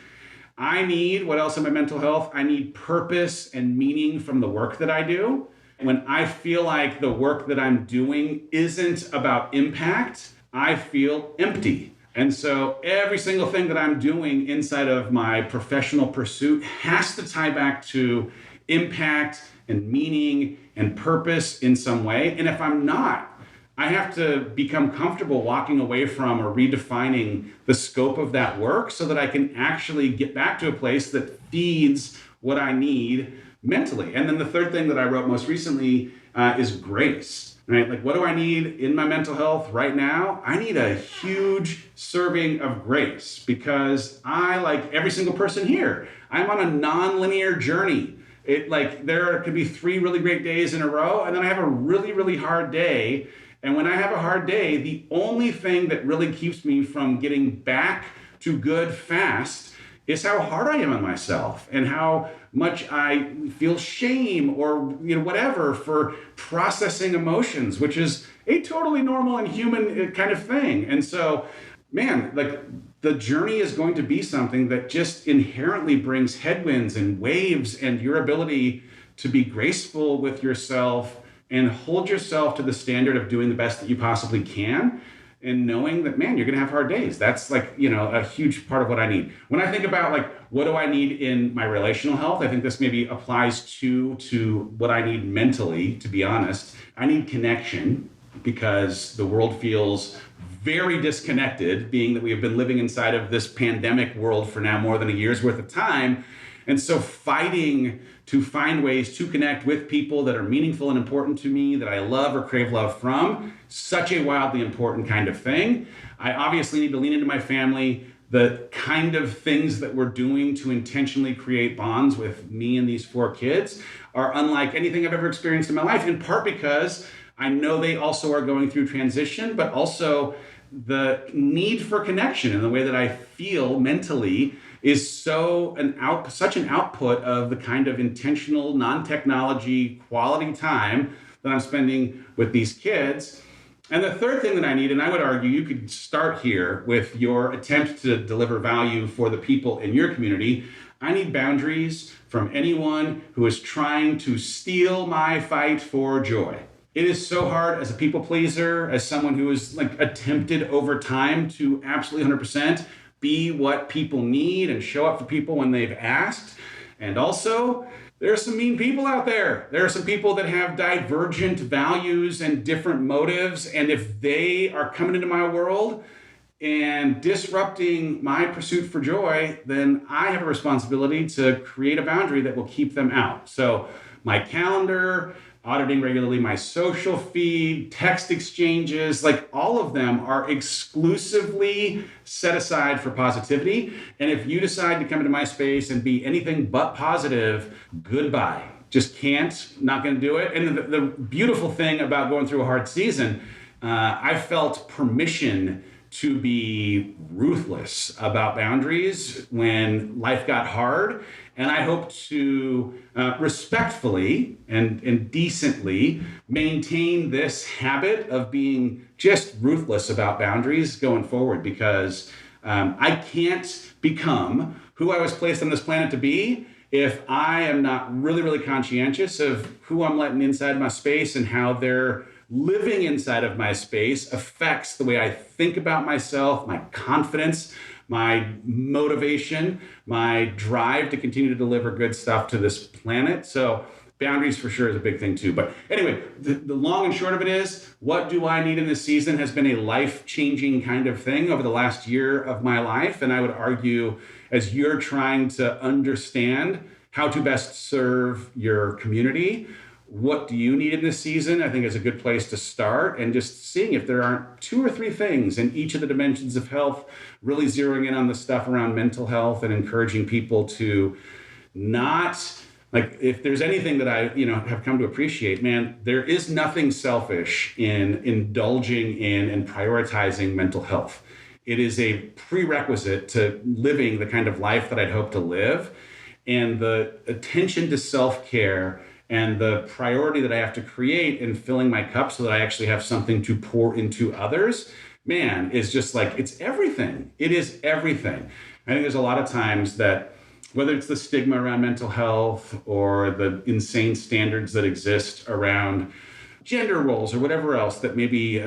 I need, what else in my mental health? I need purpose and meaning from the work that I do. When I feel like the work that I'm doing isn't about impact, I feel empty. And so every single thing that I'm doing inside of my professional pursuit has to tie back to impact and meaning and purpose in some way. And if I'm not, I have to become comfortable walking away from or redefining the scope of that work so that I can actually get back to a place that feeds what I need mentally. And then the third thing that I wrote most recently is grace, right? Like, what do I need in my mental health right now? I need a huge serving of grace, because I, like every single person here, I'm on a non-linear journey. There could be 3 really great days in a row, and then I have a really, really hard day. And when I have a hard day, the only thing that really keeps me from getting back to good fast is how hard I am on myself and how much I feel shame or whatever for processing emotions, which is a totally normal and human kind of thing. And so, man, like, the journey is going to be something that just inherently brings headwinds and waves, and your ability to be graceful with yourself and hold yourself to the standard of doing the best that you possibly can, and knowing that, man, you're going to have hard days. That's a huge part of what I need. When I think about what do I need in my relational health, I think this maybe applies to what I need mentally, to be honest. I need connection, because the world feels very disconnected, being that we have been living inside of this pandemic world for now more than a year's worth of time. And so fighting to find ways to connect with people that are meaningful and important to me, that I love or crave love from. Such a wildly important kind of thing. I obviously need to lean into my family. The kind of things that we're doing to intentionally create bonds with me and these 4 kids are unlike anything I've ever experienced in my life, in part because I know they also are going through transition, but also the need for connection in the way that I feel mentally is such an output of the kind of intentional, non-technology, quality time that I'm spending with these kids. And the third thing that I need, and I would argue you could start here with your attempt to deliver value for the people in your community, I need boundaries from anyone who is trying to steal my fight for joy. It is so hard as a people pleaser, as someone who has attempted over time to absolutely 100% be what people need and show up for people when they've asked. And also, there are some mean people out there. There are some people that have divergent values and different motives. And if they are coming into my world and disrupting my pursuit for joy, then I have a responsibility to create a boundary that will keep them out. So my calendar, auditing regularly my social feed, text exchanges, all of them are exclusively set aside for positivity. And if you decide to come into my space and be anything but positive, goodbye. Just can't, not gonna do it. And the beautiful thing about going through a hard season, I felt permission to be ruthless about boundaries when life got hard. And I hope to respectfully and decently maintain this habit of being just ruthless about boundaries going forward, because I can't become who I was placed on this planet to be if I am not really, really conscientious of who I'm letting inside my space and how they're living inside of my space affects the way I think about myself, my confidence, my motivation, my drive to continue to deliver good stuff to this planet. So boundaries for sure is a big thing too. But anyway, the long and short of it is, what do I need in this season has been a life-changing kind of thing over the last year of my life. And I would argue, as you're trying to understand how to best serve your community, what do you need in this season, I think is a good place to start, and just seeing if there aren't 2 or 3 things in each of the dimensions of health, really zeroing in on the stuff around mental health and encouraging people to not, if there's anything that I have come to appreciate, man, there is nothing selfish in indulging in and prioritizing mental health. It is a prerequisite to living the kind of life that I'd hope to live, and the attention to self-care and the priority that I have to create in filling my cup so that I actually have something to pour into others, man, is just it's everything. It is everything. I think there's a lot of times that, whether it's the stigma around mental health or the insane standards that exist around gender roles or whatever else that maybe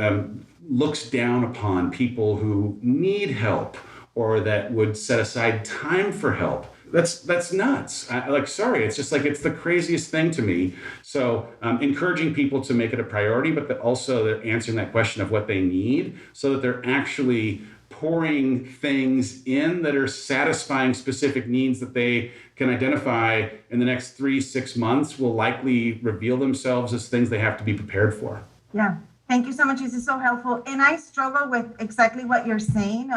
looks down upon people who need help or that would set aside time for help. That's nuts. Sorry, it's just it's the craziest thing to me. So encouraging people to make it a priority, but also they're answering that question of what they need so that they're actually pouring things in that are satisfying specific needs that they can identify in the next 3-6 months will likely reveal themselves as things they have to be prepared for. Yeah, thank you so much. This is so helpful. And I struggle with exactly what you're saying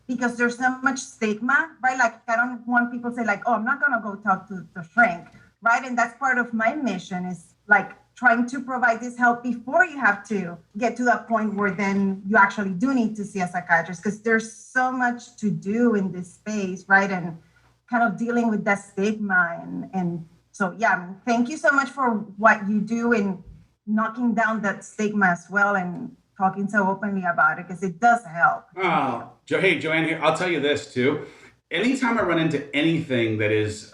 because there's so much stigma, right? I don't want people to say oh, I'm not going to go talk to the shrink, right? And that's part of my mission is trying to provide this help before you have to get to that point where then you actually do need to see a psychiatrist, because there's so much to do in this space, right? And kind of dealing with that stigma. And so, yeah, thank you so much for what you do in knocking down that stigma as well and talking so openly about it, because it does help. Oh, hey, Joanne here. I'll tell you this too. Anytime I run into anything that is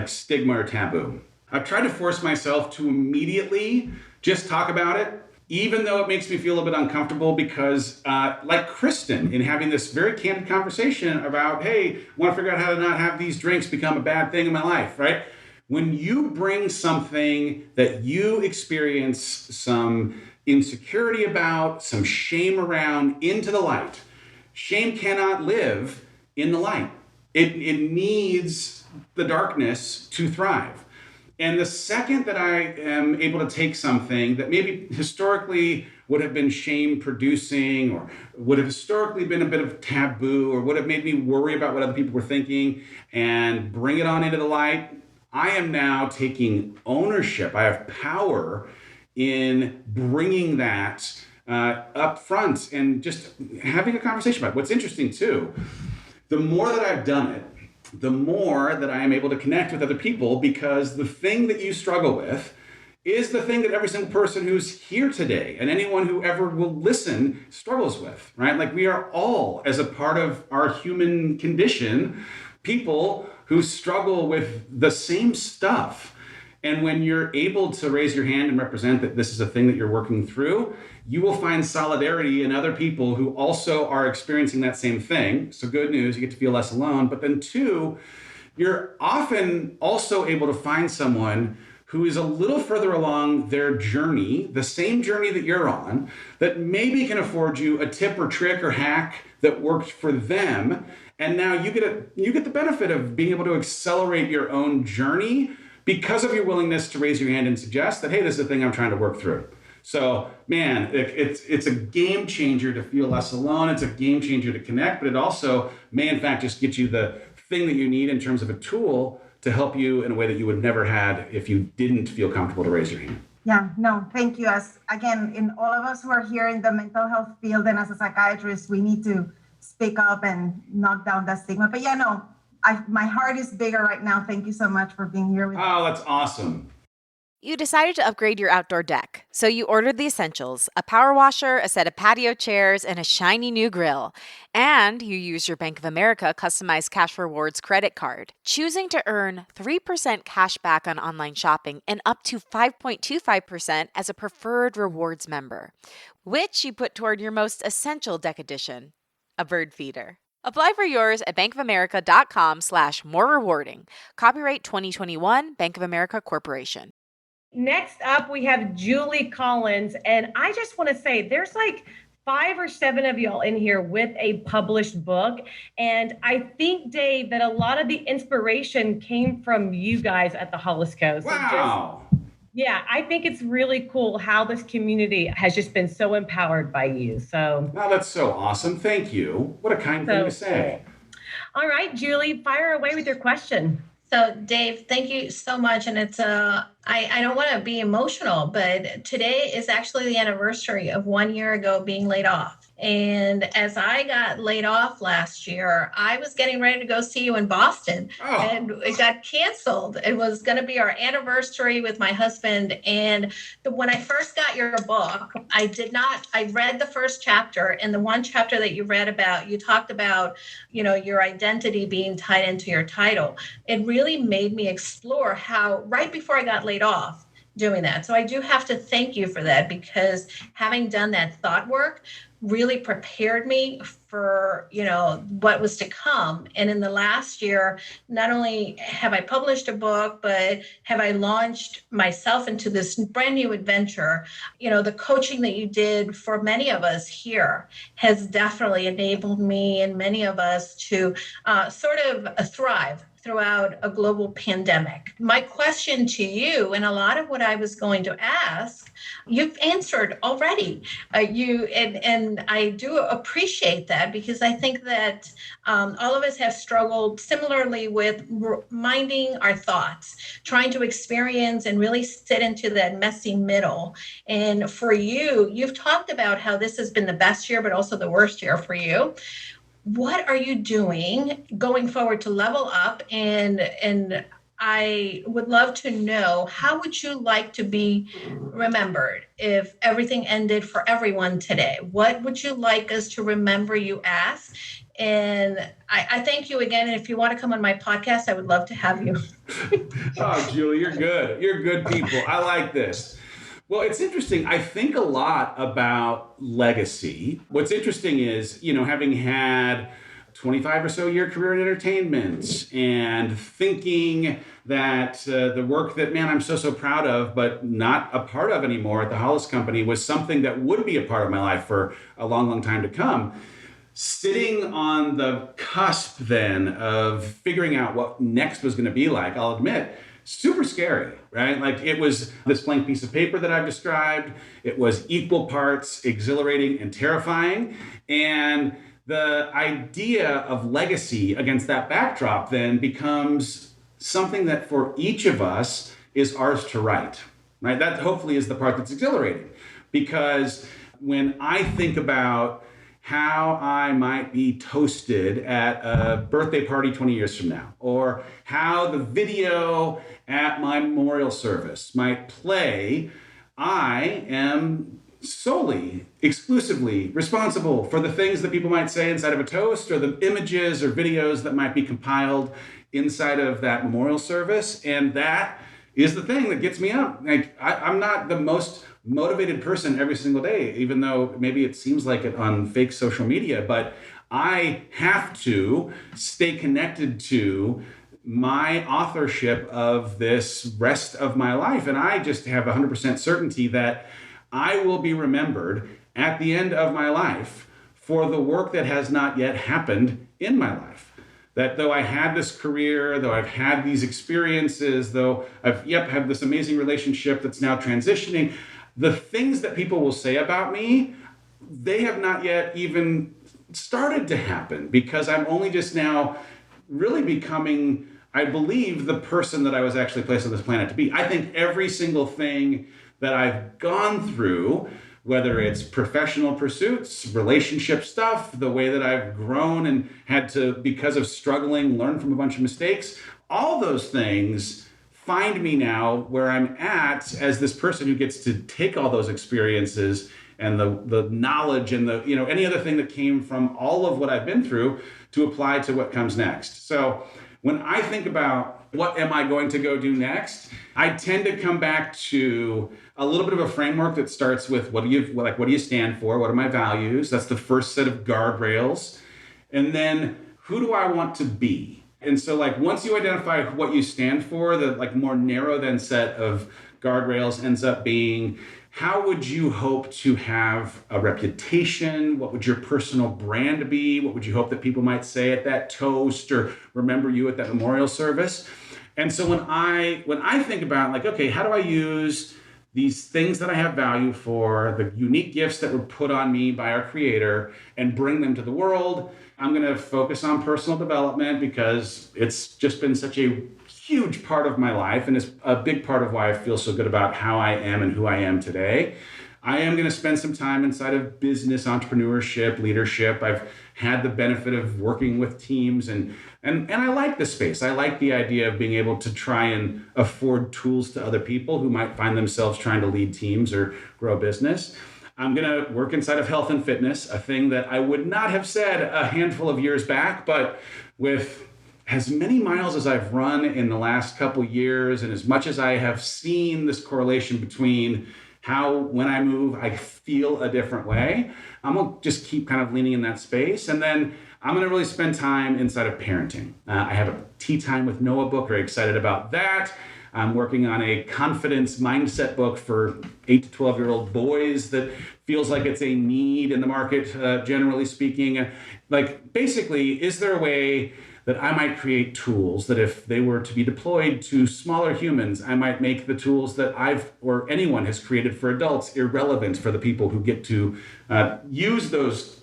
stigma or taboo, I've tried to force myself to immediately just talk about it, even though it makes me feel a bit uncomfortable, because like Kristen, in having this very candid conversation about, hey, I want to figure out how to not have these drinks become a bad thing in my life, right? When you bring something that you experience some insecurity about, some shame around into the light, shame cannot live in the light. It needs the darkness to thrive. And the second that I am able to take something that maybe historically would have been shame producing or would have historically been a bit of taboo or would have made me worry about what other people were thinking and bring it on into the light, I am now taking ownership. I have power in bringing that up front and just having a conversation about it. What's interesting too, the more that I've done it, the more that I am able to connect with other people, because the thing that you struggle with is the thing that every single person who's here today and anyone who ever will listen struggles with, right? Like we are all, as a part of our human condition, people who struggle with the same stuff. And when you're able to raise your hand and represent that this is a thing that you're working through, you will find solidarity in other people who also are experiencing that same thing. So good news, you get to feel less alone. But then two, you're often also able to find someone who is a little further along their journey, the same journey that you're on, that maybe can afford you a tip or trick or hack that worked for them. And now you get the benefit of being able to accelerate your own journey because of your willingness to raise your hand and suggest that, hey, this is the thing I'm trying to work through. So, man, it's a game changer to feel less alone. It's a game changer to connect, but it also may, in fact, just get you the thing that you need in terms of a tool to help you in a way that you would never had if you didn't feel comfortable to raise your hand. Yeah, no, thank you. As again, in all of us who are here in the mental health field and as a psychiatrist, we need to speak up and knock down that stigma. But yeah, no, my heart is bigger right now. Thank you so much for being here with us. Oh, that's awesome. You decided to upgrade your outdoor deck, so you ordered the essentials: a power washer, a set of patio chairs, and a shiny new grill. And you used your Bank of America customized cash rewards credit card, choosing to earn 3% cash back on online shopping and up to 5.25% as a preferred rewards member, which you put toward your most essential deck addition, a bird feeder. Apply for yours at bankofamerica.com/more rewarding. Copyright 2021, Bank of America Corporation. Next up, we have Julie Collins. And I just want to say there's like 5 or 7 of y'all in here with a published book. And I think, Dave, that a lot of the inspiration came from you guys at the Hollis Co. So Wow. yeah, I think it's really cool how this community has just been so empowered by you. So Wow, that's so awesome. Thank you. What a kind thing to say. All right, Julie, fire away with your question. So, Dave, thank you so much. And it's I don't want to be emotional, but today is actually the anniversary of 1 year ago being laid off. And as I got laid off last year, I was getting ready to go see you in Boston, and it got canceled. It was going to be our anniversary with my husband. And when I first got your book, I read the first chapter, and the one chapter that you read about, you talked about, your identity being tied into your title. It really made me explore how, right before I got laid off, doing that. So I do have to thank you for that, because having done that thought work really prepared me for, what was to come. And in the last year, not only have I published a book, but have I launched myself into this brand new adventure. The coaching that you did for many of us here has definitely enabled me and many of us to sort of thrive throughout a global pandemic. My question to you, and a lot of what I was going to ask, you've answered already. And I do appreciate that, because I think that all of us have struggled similarly with minding our thoughts, trying to experience and really sit into that messy middle. And for you, you've talked about how this has been the best year, but also the worst year for you. What are you doing going forward to level up? And I would love to know, how would you like to be remembered if everything ended for everyone today? What would you like us to remember you as? And I thank you again. And if you want to come on my podcast, I would love to have you. Oh, Julie, you're good. You're good people. I like this. Well, it's interesting. I think a lot about legacy. What's interesting is, having had 25 or so year career in entertainment and thinking that the work that, I'm so proud of, but not a part of anymore at the Hollis Company, was something that would be a part of my life for a long, long time to come. Sitting on the cusp then of figuring out what next was going to be like, I'll admit, super scary, right? Like it was this blank piece of paper that I've described. It was equal parts exhilarating and terrifying. And the idea of legacy against that backdrop then becomes something that for each of us is ours to write, right? That hopefully is the part that's exhilarating, because when I think about how I might be toasted at a birthday party 20 years from now, or how the video at my memorial service might play, I am solely, exclusively responsible for the things that people might say inside of a toast, or the images or videos that might be compiled inside of that memorial service. And that is the thing that gets me up. Like I'm not the most motivated person every single day, even though maybe it seems like it on fake social media, but I have to stay connected to my authorship of this rest of my life. And I just have 100% certainty that I will be remembered at the end of my life for the work that has not yet happened in my life. That though I had this career, though I've had these experiences, though I've had this amazing relationship that's now transitioning, the things that people will say about me, they have not yet even started to happen, because I'm only just now really becoming, I believe, the person that I was actually placed on this planet to be. I think every single thing that I've gone through, whether it's professional pursuits, relationship stuff, the way that I've grown and had to, because of struggling, learn from a bunch of mistakes, all those things find me now where I'm at as this person who gets to take all those experiences and the knowledge and the, any other thing that came from all of what I've been through to apply to what comes next. So when I think about what am I going to go do next, I tend to come back to a little bit of a framework that starts with what do you stand for? What are my values? That's the first set of guardrails. And then who do I want to be? And so once you identify what you stand for, the more narrow then set of guardrails ends up being, how would you hope to have a reputation? What would your personal brand be? What would you hope that people might say at that toast or remember you at that memorial service? And so when I think about okay, how do I use these things that I have value for, the unique gifts that were put on me by our Creator, and bring them to the world? I'm going to focus on personal development because it's just been such a huge part of my life, and it's a big part of why I feel so good about how I am and who I am today. I am going to spend some time inside of business, entrepreneurship, leadership. I've had the benefit of working with teams, and I like the space. I like the idea of being able to try and afford tools to other people who might find themselves trying to lead teams or grow a business. I'm going to work inside of health and fitness, a thing that I would not have said a handful of years back, but with as many miles as I've run in the last couple years, and as much as I have seen this correlation between how when I move, I feel a different way, I'm going to just keep kind of leaning in that space. And then I'm going to really spend time inside of parenting. I have a Tea Time with Noah book, very excited about that. I'm working on a confidence mindset book for 8 to 12-year-old boys that feels like it's a need in the market, generally speaking. Basically, is there a way that I might create tools that if they were to be deployed to smaller humans, I might make the tools that I've or anyone has created for adults irrelevant for the people who get to use those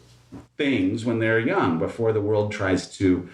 things when they're young, before the world tries to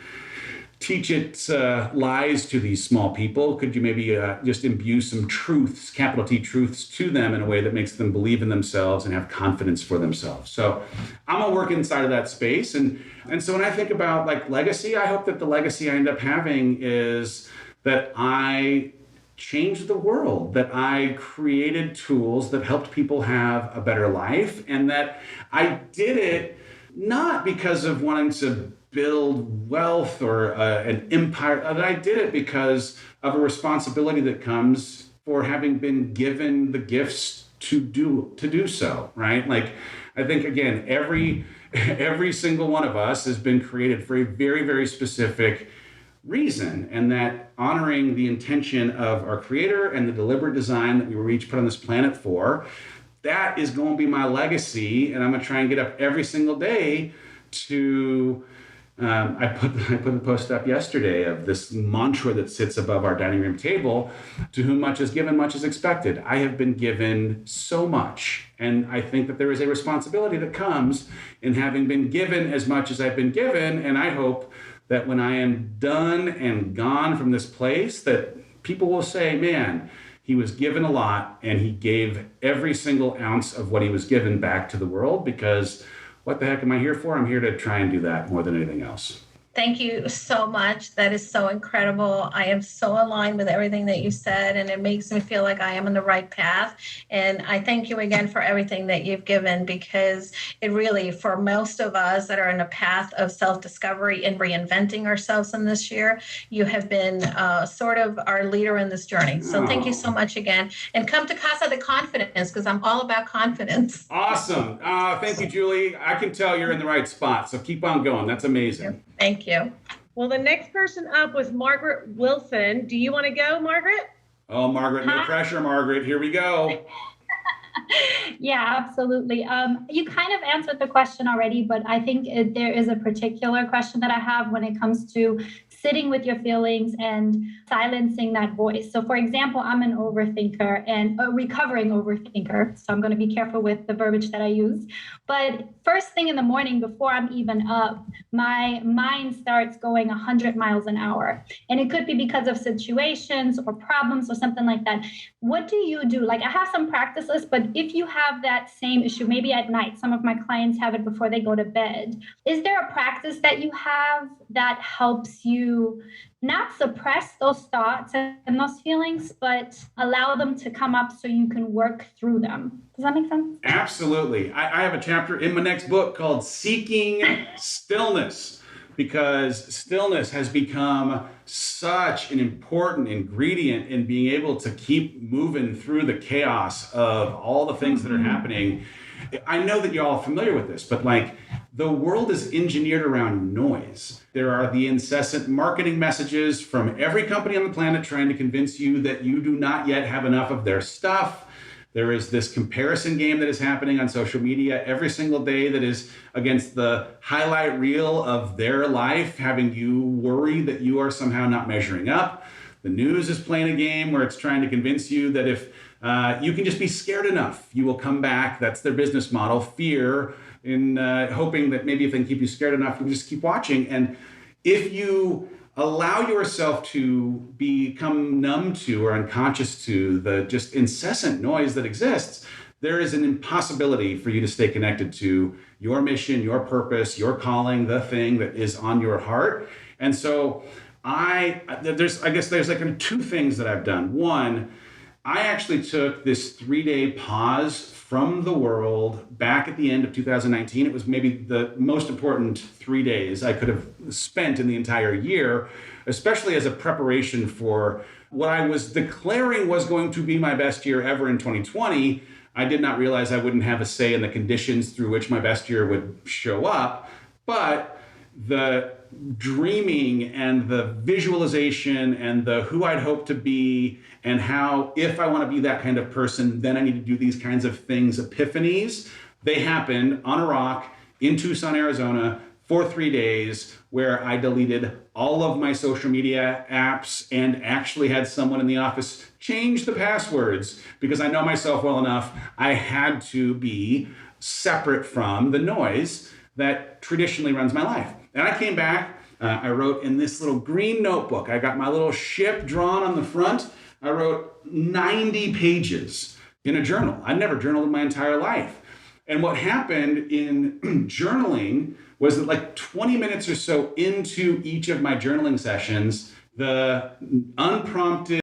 teach its lies to these small people? Could you maybe just imbue some truths, capital T truths, to them in a way that makes them believe in themselves and have confidence for themselves? So I'm gonna work inside of that space. And so when I think about legacy, I hope that the legacy I end up having is that I changed the world, that I created tools that helped people have a better life, and that I did it not because of wanting to build wealth or an empire. That I did it because of a responsibility that comes for having been given the gifts to do so, right? I think, again, every single one of us has been created for a very, very specific reason, and that honoring the intention of our Creator and the deliberate design that we were each put on this planet for, that is going to be my legacy. And I'm going to try and get up every single day to I put the post up yesterday of this mantra that sits above our dining room table: to whom much is given, much is expected. I have been given so much, and I think that there is a responsibility that comes in having been given as much as I've been given, and I hope that when I am done and gone from this place, that people will say, man, he was given a lot, and he gave every single ounce of what he was given back to the world, because what the heck am I here for? I'm here to try and do that more than anything else. Thank you so much. That is so incredible. I am so aligned with everything that you said, and it makes me feel like I am on the right path. And I thank you again for everything that you've given, because it really, for most of us that are in a path of self-discovery and reinventing ourselves in this year, you have been sort of our leader in this journey. So thank you so much again. And come to Casa de Confidence, because I'm all about confidence. Awesome. Thank you, Julie. I can tell you're in the right spot, so keep on going. That's amazing. Thank you. Well, the next person up was Margaret Wilson. Do you want to go, Margaret? Oh, Margaret, no pressure, Margaret. Here we go. Yeah, absolutely. You kind of answered the question already, but I think there is a particular question that I have when it comes to sitting with your feelings and silencing that voice. So for example, I'm an overthinker and a recovering overthinker. So I'm going to be careful with the verbiage that I use. But first thing in the morning, before I'm even up, my mind starts going 100 miles an hour. And it could be because of situations or problems or something like that. What do you do? Like, I have some practices, but if you have that same issue, maybe at night, some of my clients have it before they go to bed. Is there a practice that you have that helps you not suppress those thoughts and those feelings, but allow them to come up so you can work through them? Does that make sense? Absolutely. I have a chapter in my next book called Seeking Stillness, because stillness has become such an important ingredient in being able to keep moving through the chaos of all the things that are happening. I know that you're all familiar with this, but like, the world is engineered around noise. There are the incessant marketing messages from every company on the planet trying to convince you that you do not yet have enough of their stuff. There is this comparison game that is happening on social media every single day that is against the highlight reel of their life, having you worry that you are somehow not measuring up. The news is playing a game where it's trying to convince you that if you can just be scared enough, you will come back. That's their business model, fear, in hoping that maybe if they can keep you scared enough, you can just keep watching. And if you allow yourself to become numb to or unconscious to the just incessant noise that exists, there is an impossibility for you to stay connected to your mission, your purpose, your calling, the thing that is on your heart. And so I guess there's like two things that I've done. One, I actually took this 3-day pause from the world back at the end of 2019. It was maybe the most important 3 days I could have spent in the entire year, especially as a preparation for what I was declaring was going to be my best year ever in 2020. I did not realize I wouldn't have a say in the conditions through which my best year would show up, but the dreaming and the visualization and the who I'd hope to be and how, if I want to be that kind of person, then I need to do these kinds of things, epiphanies, they happened on a rock in Tucson, Arizona for 3 days, where I deleted all of my social media apps and actually had someone in the office change the passwords, because I know myself well enough. I had to be separate from the noise that traditionally runs my life. And I came back, I wrote in this little green notebook. I got my little ship drawn on the front. I wrote 90 pages in a journal. I'd never journaled in my entire life. And what happened in journaling was that like 20 minutes or so into each of my journaling sessions, the unprompted